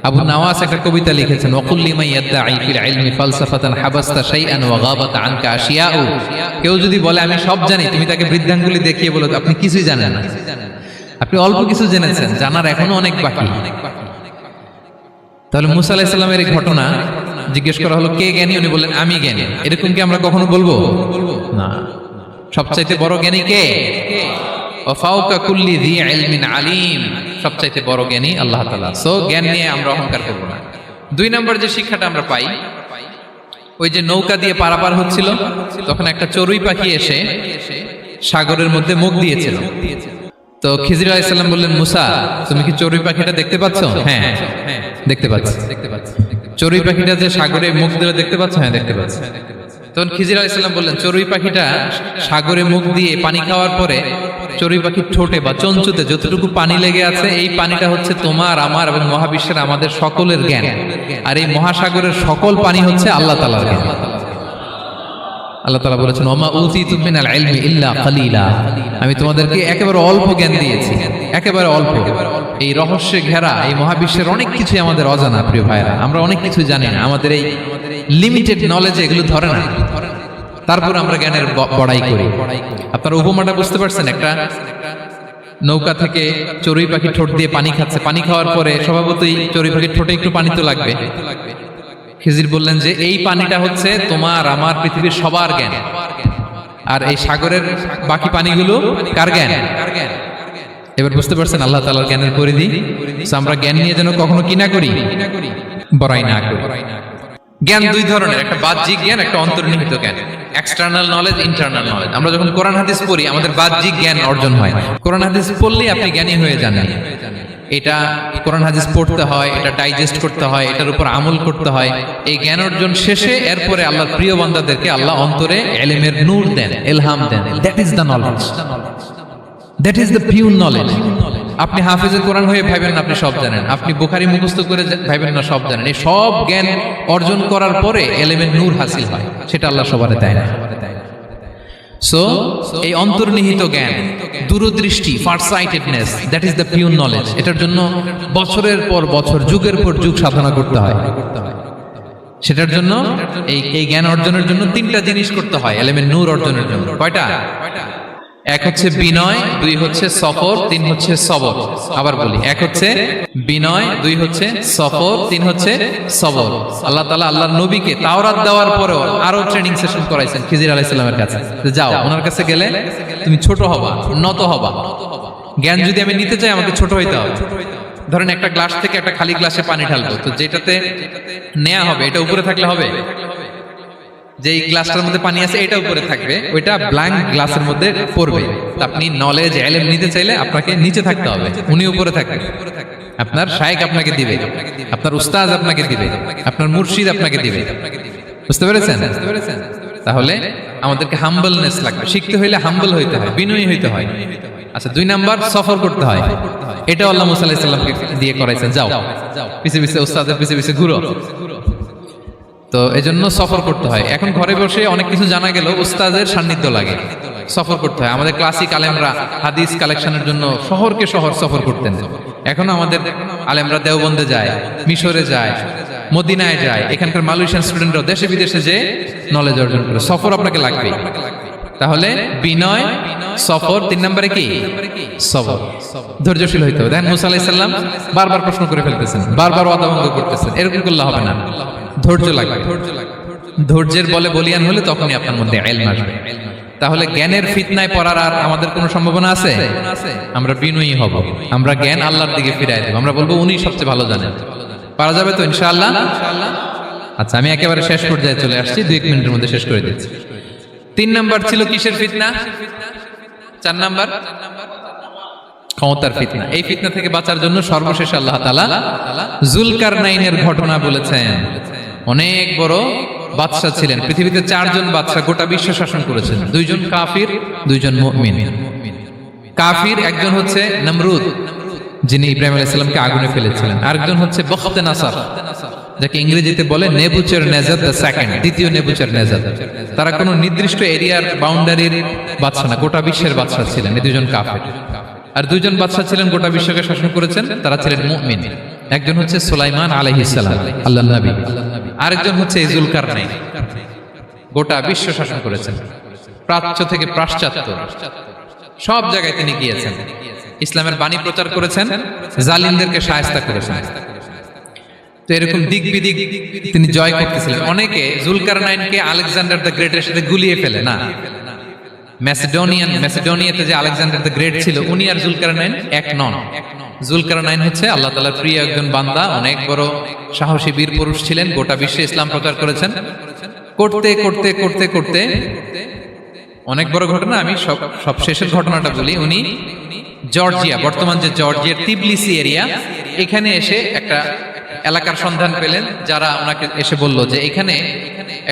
আবু নাওয়াস একটা কবিতা লিখেছেন, ওয়াকুল্লি মান ইয়াদঈ ফিল ইলমি ফালসাফাতান হাবাসতা শাইআন ওয়া গাবাত আনকা আশিয়াউ। কেউ যদি বলে আমি সব জানি, তুমি তাকে বৃদ্ধাঙ্গুলি দেখিয়ে বলো আপনি কিছুই জানেন না, আপনি অল্প কিছু জেনেছেন, জানার এখনো অনেক বাকি। তাহলে মুসা আলাইহিস সালামের এই ঘটনা জিজ্ঞেস করা হলো কে জ্ঞানী, উনি বললেন আমি জ্ঞানী। এরকম কি আমরা কখনো বলবো? না। সবচাইতে বড় জ্ঞানী কে? ওয়া ফাওকা কুল্লি যী ইলমিন আলিম। সবচাইতে বড় জ্ঞানী আল্লাহ তাআলা। সো জ্ঞান নিয়ে আমরা অহংকার করব না। দুই নম্বর যে শিক্ষাটা আমরা পাই, ওই যে নৌকা দিয়ে পারাপার হচ্ছিল, তখন একটা চড়ুই পাখি এসে সাগরের মধ্যে মুখ দিয়েছিল। তো খিজির আলাইহিস সালাম বললেন মুসা, তুমি কি চড়ুই পাখিটা দেখতে পাচ্ছ? হ্যাঁ দেখতে পাচ্ছি। চড়ুই পাখিটা যে সাগরে মুখ দিলে দেখতে পাচ্ছ? হ্যাঁ দেখতে পাচ্ছি। তখন খিজির আলাইহিস সালাম বললেন চড়ুই পাখিটা সাগরে মুখ দিয়ে পানি খাওয়ার পরে চড়ুই পাখির ঠোঁটে বা চঞ্চুতে যতটুকু পানি লেগে আছে, এই পানিটা হচ্ছে তোমার, আমার এবং মহাবিশ্বের আমাদের সকলের জ্ঞান। আর এই মহাসাগরের সকল পানি হচ্ছে আল্লাহ তাআলার জ্ঞান। আল্লাহ তাআলা বলেছেন ওমা উতিতুম মিনাল ইলমি ইল্লা কালিলা। আমি তোমাদেরকে একেবারে অল্প জ্ঞান দিয়েছি, একেবারে অল্প। এই রহস্যে ঘেরা এই মহাবিশ্বের অনেক কিছু আমাদের অজানা। প্রিয় ভাইরা, আমরা অনেক কিছু জানি না, আমাদের এই লিমিটেড নলেজ এগুলো ধরে না, তারপর আমরা জ্ঞানের বড়াই করি। আপনারা উপমাটা বুঝতে পারছেন? একটা নৌকা থেকে চড়ুই পাখি ঠোঁট দিয়ে পানি খাচ্ছে, পানি খাওয়ার পরে স্বভাবতই চড়ুই পাখির ঠোঁটে একটু পানি তো লাগবে। খিজির বললেন যে এই পানিটা হচ্ছে তোমার, আমার, পৃথিবীর সবার জ্ঞান, আর এই সাগরের বাকি পানিগুলো কার জ্ঞান? এবার বুঝতে পারছেন আল্লাহ তাআলার জ্ঞানের পরিধি। আমরা জ্ঞান নিয়ে যেন কখনো কি না করি, বড়াই না করি। জ্ঞান দুই ধরনের, একটা বাহ্যিক জ্ঞান, একটা অন্তর্নিহিত জ্ঞান। External knowledge, internal knowledge. আমরা যখন কোরআন হাদিস পড়ি আমাদের বাহ্যিক জ্ঞান অর্জন হয়। কোরআন হাদিস পড়লেই আপনি জ্ঞানী হয়ে যান। এটা কোরআন হাদিস পড়তে হয়, এটা ডাইজেস্ট করতে হয়, এটার উপর আমল করতে হয়। এই জ্ঞান অর্জন শেষে এরপরে আল্লাহর প্রিয় বান্দাদেরকে আল্লাহ অন্তরে ইলমের নূর দেন, ইলহাম দেন। That is the knowledge, that is the pure knowledge. আপনি হাফেজে কোরআন হয়ে ভাবেন না আপনি সব জানেন, আপনি বুখারী মুখস্থ করে ভাবেন না সব জানেন। এই সব জ্ঞান অর্জন করার পরে ইলমের নূর হাসিল হয়, সেটা আল্লাহ সবারে দেয় না। সো এই অন্তর্নিহিত জ্ঞান, দূরদৃষ্টি, farsightedness, that is the pure knowledge. এটার জন্য বছরের পর বছর, যুগের পর যুগ সাধনা করতে হয়। সেটার জন্য এই জ্ঞান অর্জনের জন্য তিনটা জিনিস করতে হয় ইলমের নূর অর্জনের জন্য। কয়টা? এক হচ্ছে বিনয়, দুই হচ্ছে সফর, তিন হচ্ছে সবর। আবার বলি, এক হচ্ছে বিনয়, দুই হচ্ছে সফর, তিন হচ্ছে সবর। আল্লাহ তাআলা আল্লাহর নবীকে তাওরাত দেওয়ার পরেও আরো ট্রেনিং সেশন করাইছেন খিজির আলাইহিস সালামের কাছে, যে যাও ওনার কাছে গেলে তুমি ছোট হবা, নত হবা। জ্ঞান যদি আমি নিতে চাই আমাকে ছোট হইতে হবে। ধরেন একটা গ্লাস থেকে একটা খালি গ্লাসে পানি ঢালবো, তো যেটাতে নেওয়া হবে এটা উপরে থাকলে হবে? যে গ্লাসটার মধ্যে পানি আছে এটা উপরে থাকবে, ওইটা ব্ল্যাঙ্ক গ্লাসের মধ্যে পড়বে। আপনি নলেজ ইলম নিতে চাইলে আপনাকে নিচে থাকতে হবে, উনি উপরে থাকবে। আপনার শায়েখ আপনাকে দিবে, আপনার উস্তাদ আপনাকে দিবে, আপনার মুর্শিদ আপনাকে দিবে। বুঝতে পেরেছেন? তাহলে আমাদেরকে হাম্বলনেস লাগবে, শিখতে হইলে হাম্বল হইতে হয়, বিনয়ী হইতে হয়। আচ্ছা, 2 নাম্বার সফর করতে হয়। এটা আল্লাহ মুসা আলাইহিস সালামকে দিয়ে করাইছেন, যাও পিছে পিছে উস্তাদের পিছে পিছে ঘুরো। তো এজন্য সফর করতে হয়। এখন ঘরে বসে অনেক কিছু জানা গেল, উস্তাদের সান্নিধ্য লাগে, সফর করতে হয়। আমাদের ক্লাসিক আলেমরা হাদিস কালেকশনের জন্য শহরকে শহর সফর করতেন। এখন আমাদের আলেমরা দেওবন্দে যায়, মিশরে যায়, মদিনায় যায়, এখানকার মালয়েশিয়ান স্টুডেন্টরা দেশে বিদেশে যে নলেজ অর্জন করে। সফর আপনাকে লাগবে। তাহলে বিনয়, সফর, 3 নম্বরে কি সবর, ধৈর্যশীল হইতে হবে। দেখেন মুসা আলাইহিস সালাম বারবার প্রশ্ন করে ফেলতেছেন, বারবার ওয়াদা ভঙ্গ করতেছেন, এরকম করলে হবে না। ধৈর্য লাগবে। ধৈর্যের বলে বলিয়ান হলে তখনই আপনার মধ্যে ইলম আসবে। তাহলে জ্ঞানের ফিতনায় পড়ার আর আমাদের কোনো সম্ভাবনা আছে? আমরা বিনয়ী হব, আমরা জ্ঞান আল্লাহর দিকে ফিরাই দেব, আমরা বলবো উনি সবচেয়ে ভালো জানেন। পারা যাবে তো ইনশাআল্লাহ? আচ্ছা, আমি একেবারে শেষ পর্যায়ে চলে আসছি, 2 মিনিটের মধ্যে শেষ করে দিচ্ছি। 3 নাম্বার ছিল কিসের ফিতনা? 4 নাম্বার ক্ষমতার ফিতনা। এই ফিতনা থেকে বাঁচার জন্য সর্বশেষ আল্লাহ তাআলা যুলকারনাইনের ঘটনা বলেছেন। অনেক বড় বাদশা ছিলেন, পৃথিবীতে 4 জন বাদশা গোটা বিশ্ব শাসন করেছেন। 2 জন কাফির, 2 জন মুমিন। কাফির একজন হচ্ছে নমরুদ, যিনি ইব্রাহিম আলাইহিস সালামকে আগুনে ফেলেছিলেন। আরেকজন হচ্ছে বখতে নাসার, যাকে ইংরেজিতে বলে নেবুচারনেজার দ্য সেকেন্ড, দ্বিতীয় নেবুচারনেজার। তারা কোনো নির্দিষ্ট এরিয়ার বাউন্ডারির বাদশা না, গোটা বিশ্বের বাদশা ছিলেন। এই 2 জন কাফির। আর 2 জন বাদশা ছিলেন গোটা বিশ্বকে শাসন করেছেন, তারা ছিলেন মুমিন। একজন হচ্ছে সুলাইমান আলাইহিস সালাম, আল্লাহর নবী। আরেকজন হচ্ছে যুলকারনাইন, গোটা বিশ্ব শাসন করেছেন, প্রাচ্য থেকে পাশ্চাত্য সব জায়গায় তিনি গিয়েছেন, ইসলামের বাণী প্রচার করেছেন, জালিমদেরকে শায়েস্তা করেছেন। তো এরকম দিক বিদিক তিনি জয় করতেছিলেন। অনেকে যুলকারনাইনকে আলেকজান্ডার দ্য গ্রেটের সাথে গুলিয়ে ফেলে না। ম্যাসিডোনিয়াতে যে আলেকজান্ডার দ্য গ্রেট ছিল, উনি আর যুলকারনাইন এক নন। যুলকারনাইন হচ্ছে আল্লাহ তাআলার প্রিয় একজন বান্দা, অনেক বড় সাহসী বীর পুরুষ ছিলেন, গোটা বিশ্বে ইসলাম প্রচার করেছেন। করতে করতে করতে করতে অনেক বড় ঘটনা, আমি সব শেষের ঘটনাটা বলি। উনি জর্জিয়া, বর্তমান যে জর্জিয়ার তিবলিসি এরিয়া, এখানে এসে একটা এলাকার সন্ধান পেলেন, যারা ওনাকে এসে বলল যে এখানে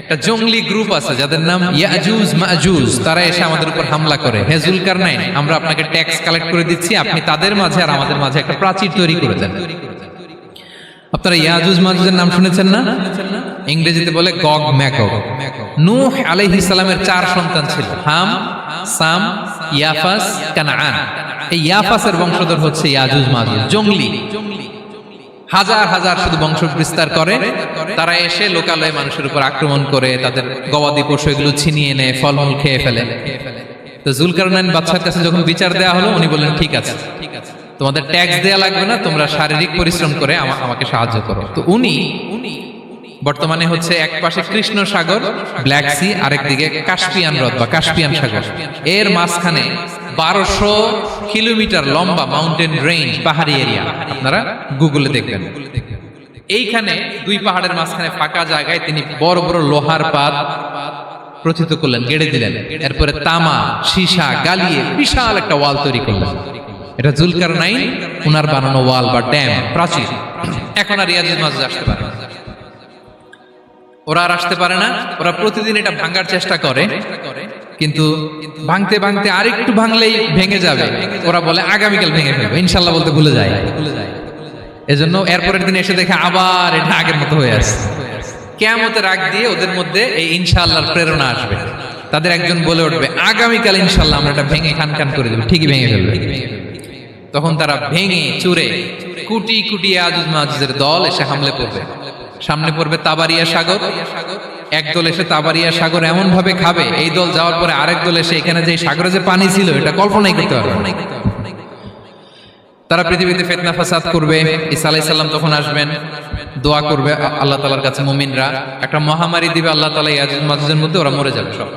একটা জঙ্গলি গ্রুপ আছে যাদের নাম ইয়াজুজ মাজুজ, তারা এসে আমাদের উপর হামলা করে। হে যুলকারনাইন, আমরা আপনাকে ট্যাক্স কালেক্ট করে দিচ্ছি, আপনি তাদের মাঝে আর আমাদের মাঝে একটা প্রাচীর তৈরি করে দেন। আপনারা ইয়াজুজ মাজুজের নাম শুনেছেন না? ইংরেজিতে বলে গগ ম্যাগগ। নূহ আলাইহিস সালামের 4 সন্তান ছিল, হাম, সাম, ইয়াফাস, কানাআন। এই ইয়াফাসের বংশধর হচ্ছে ইয়াজুজ মাজুজ, জঙ্গলি, হাজার হাজার শুধু বংশ বিস্তার করে। তারা এসে লোকালয়ে মানুষের উপর আক্রমণ করে, তাদের গবাদি পশু এগুলো ছিনিয়ে নেয়, ফলমূল খেয়ে ফেলে। তো যুলকারনাইন বাদশার কাছে যখন বিচার দেওয়া হলো, উনি বললেন ঠিক আছে, তোমাদের ট্যাক্স দেয়া লাগবে না, তোমরা শারীরিক পরিশ্রম করে আমাকে সাহায্য করো। তো উনি বর্তমানে হচ্ছে এক পাশে কৃষ্ণ সাগর, ব্ল্যাক সি, আরেক দিকে কাস্পিয়ান হ্রদ বা কাস্পিয়ান সাগর, এর মাঝখানে 1200 কিলোমিটার লম্বা মাউন্টেন রেঞ্জ, পাহাড়ি এরিয়া। আপনারা গুগলে দেখবেন। এইখানে 2 পাহাড়ের মাঝখানে ফাঁকা জায়গায় তিনি বড় বড় লোহার পাত প্রথিত করলেন, গেড়ে দিলেন। এরপরে তামা, সীসা গালিয়ে বিশাল একটা ওয়াল তৈরি করলেন। এটা যুলকারনাইন উনার বানানো ওয়াল বা ড্যাম, প্রাচীর। এখন আর ইয়াজুজ মাজুজ আসতে পারে না, ওরা আর আসতে পারে না। ওরা প্রতিদিন এটা ভাঙার চেষ্টা করে, কিন্তু ভাঙতে ভাঙতে আরেকটু ভাঙলেই ভেঙে যাবে। ওরা বলে আগামীকাল ভেঙে ফেলবে, ইনশাল্লাহ বলতে ভুলে যায়। এজন্য এরপরের দিন এসে দেখে আবার এটা আগের মতো হয়ে আসে। কিয়ামতের আগ দিয়ে ওদের মধ্যে এই ইনশাআল্লাহর প্রেরণা আসবে। তাদের একজন বলে উঠবে আগামীকাল ইনশাআল্লাহ আমরা এটা ভেঙে খান খান করে দেব, ঠিকই ভেঙে ফেলবে। তখন তারা ভেঙে চুরে কোটি কোটি ইয়াজুজ মাজুজের দল এসে হামলে পড়বে। সামনে পড়বে তাবারিয়া সাগর, একদল এসে তাবারিয়া সাগর এমন ভাবে খাবে, এই দল যাওয়ার পরে আরেক দল এসে এখানে যে সাগরে যে পানি ছিল এটা কল্পনাই করতে পারবে না। তারা পৃথিবীতে ফিতনা ফাসাদ করবে। ঈসা আলাইহিস সালাম তখন আসবেন, দোয়া করবে আল্লাহ তাআলার কাছে মুমিনরা, একটা মহামারী দিবে আল্লাহ তাআলা ইয়াজুজ মাজুজের মধ্যে, ওরা মরে যাবে সব।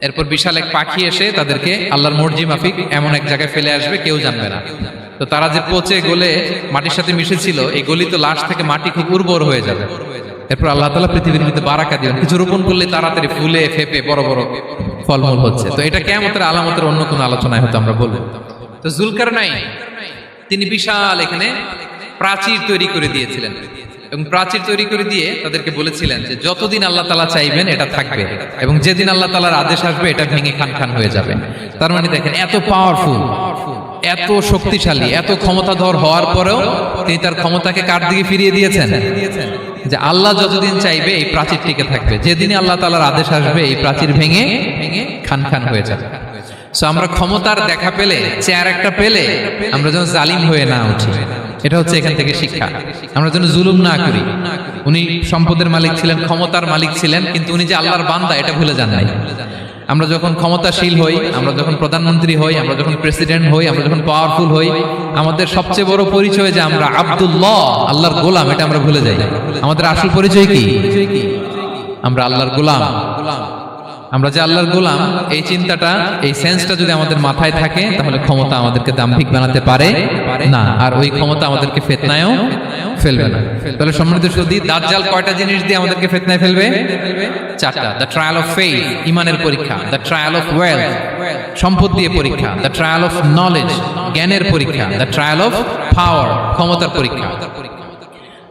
এরপর বিশাল এক পাখি এসে তাদেরকে আল্লাহর মর্জি মাফিক এমন এক জায়গায় ফেলে আসবে, কেউ জানবে না। তো তারা যে পচে গলে মাটির সাথে মিশেছিল, এই গলিত লাশ থেকে মাটি খুব উর্বর হয়ে যাবে। এরপর আল্লাহ তাআলা পৃথিবীর মধ্যে বারাকা দিবেন, কিছু রোপণ করলে তাড়াতাড়ি ফুলে ফেপে বড় বড় ফলমূল হচ্ছে। তো এটা কিয়ামতের আলামতের অন্য কোনো আলোচনায় হয়তো আমরা বলবো। তো জুলকারনাইন তিনি বিশাল এখানে প্রাচীর তৈরি করে দিয়েছিলেন, এবং প্রাচীর তৈরি করে দিয়ে তাদেরকে বলেছিলেন যে যতদিন আল্লাহ তাআলা চাইবেন এটা থাকবে, এবং যেদিন আল্লাহ তাআলার আদেশ আসবে এটা ভেঙে খান খান হয়ে যাবে। তার মানে দেখেন, এত পাওয়ারফুল, এত শক্তিশালী, এত ক্ষমতাধর হওয়ার পরেও তিনি তার ক্ষমতাকে কার দিকে ফিরিয়ে দিয়েছেন? যে আল্লাহ যতদিন চাইবে এই প্রাচীর টিকে থাকবে, যেদিনই আল্লাহ তাআলার আদেশ আসবে এই প্রাচীর ভেঙে খান খান হয়ে যাবে। সো আমরা ক্ষমতার দেখা পেলে, চেয়ার একটা পেলে আমরা যেন জালিম হয়ে না উঠি, এটা হচ্ছে এখান থেকে শিক্ষা। আমরা যেন জুলুম না করি। উনি সম্পদের মালিক ছিলেন, ক্ষমতার মালিক ছিলেন, কিন্তু উনি যে আল্লাহর বান্দা এটা ভুলে যান নাই। আমরা যখন ক্ষমতাশীল হই, আমরা যখন প্রধানমন্ত্রী হই, আমরা যখন প্রেসিডেন্ট হই, আমরা যখন পাওয়ারফুল হই, আমাদের সবচেয়ে বড় পরিচয় যে আমরা আব্দুল্লাহ, আল্লাহর গোলাম, এটা আমরা ভুলে যাই। আমাদের আসল পরিচয় কি? আমরা আল্লাহর গোলাম। আমরা যে আল্লাহর গোলাম, এই চিন্তাটা, এই সেন্সটা যদি আমাদের মাথায় থাকে, তাহলে ক্ষমতা আমাদেরকে দাম্ভিক বানাতে পারে না, আর ওই ক্ষমতা আমাদেরকে ফিতনায়ও ফেলবে না। তাহলে সম্মানিত সুধী, দাজ্জাল কয়টা জিনিস দিয়ে আমাদেরকে ফিতনায় ফেলবে? চারটা। দ্য ট্রায়াল অফ ফেইথ, ইমানের পরীক্ষা; দ্য ট্রায়াল অফ ওয়েলথ, সম্পদ দিয়ে পরীক্ষা; দ্য ট্রায়াল অফ নলেজ, জ্ঞানের পরীক্ষা; দ্য ট্রায়াল অফ পাওয়ার, ক্ষমতার পরীক্ষা।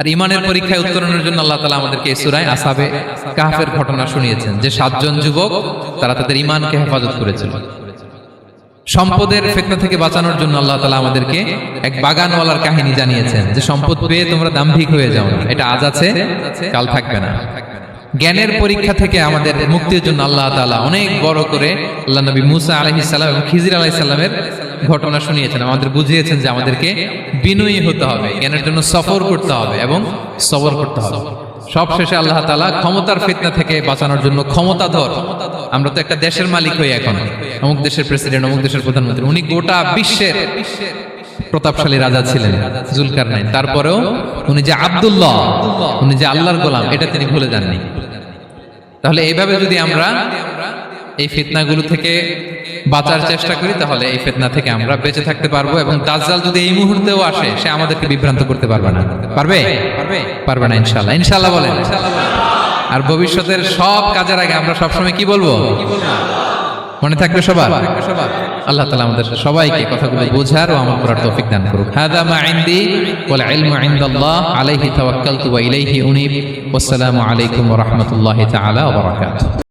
আর ইমানের পরীক্ষায় উত্তরণের জন্য আল্লাহ তাআলা আমাদেরকে এই সূরায় আসহাবে কাহফের ঘটনা শুনিয়েছেন, যে 7 জন যুবক তারা তাদের ইমানকে হেফাজত করেছিল। সম্পদের ফিতনা থেকে বাঁচানোর জন্য আল্লাহ তাআলা আমাদেরকে এক বাগানওয়ালার কাহিনী জানিয়েছেন, যে সম্পদ পেয়ে তোমরা দাম্ভিক হয়ে যাও না, এটা আজ আছে কাল থাকবে না। জ্ঞানের পরীক্ষা থেকে আমাদের মুক্তির জন্য আল্লাহ তাআলা অনেক বড় করে আল্লাহ নবী মুসা আলাইহিস সালাম এবং খিজির আলাইহিস সালামের ঘটনা শুনিয়েছেন, আমাদের বুঝিয়েছেন যে আমাদেরকে বিনয়ী হতে হবে, জ্ঞানের জন্য সফর করতে হবে এবং সবর করতে হবে। সবশেষে আল্লাহ তাআলা ক্ষমতার ফিতনা থেকে বাঁচানোর জন্য ক্ষমতাধর, আমরা তো একটা দেশের মালিক হই এখন, অমুক দেশের প্রেসিডেন্ট, অমুক দেশের প্রধানমন্ত্রী, উনি গোটা বিশ্বের প্রতাপশালী রাজা ছিলেন জুলকারনাইন। তারপরেও উনি যে আব্দুল্লাহ, উনি যে আল্লাহর গোলাম, এটা তিনি ভুলে যাননি। তাহলে এইভাবে যদি আমরা এই ফিতনাগুলো থেকে বাঁচার চেষ্টা করি, তাহলে এই ফিতনা থেকে আমরা বেঁচে থাকতে পারবো। এবং দাজ্জাল যদি এই মুহূর্তেও আসে, সে আমাদেরকে বিভ্রান্ত করতে পারবে না। পারবে না ইনশাআল্লাহ। ইনশাআল্লাহ বলেন। আর ভবিষ্যতের সব কাজের আগে আমরা সবসময় কি বলবো? মনে থাকবে সবার? আল্লাহ তাআলা আমাদের সবাইকে কথাগুলো বোঝার ও আমল করার তৌফিক দান করুক। হাযা মা ইনদি ওয়াল ইলমু ইনদাল্লাহ আলাইহি তাওয়াক্কালতু ওয়া ইলাইহি উনীব। ওয়াসসালামু আলাইকুম ওয়া রাহমাতুল্লাহি তাআলা ওয়া বারাকাতুহু।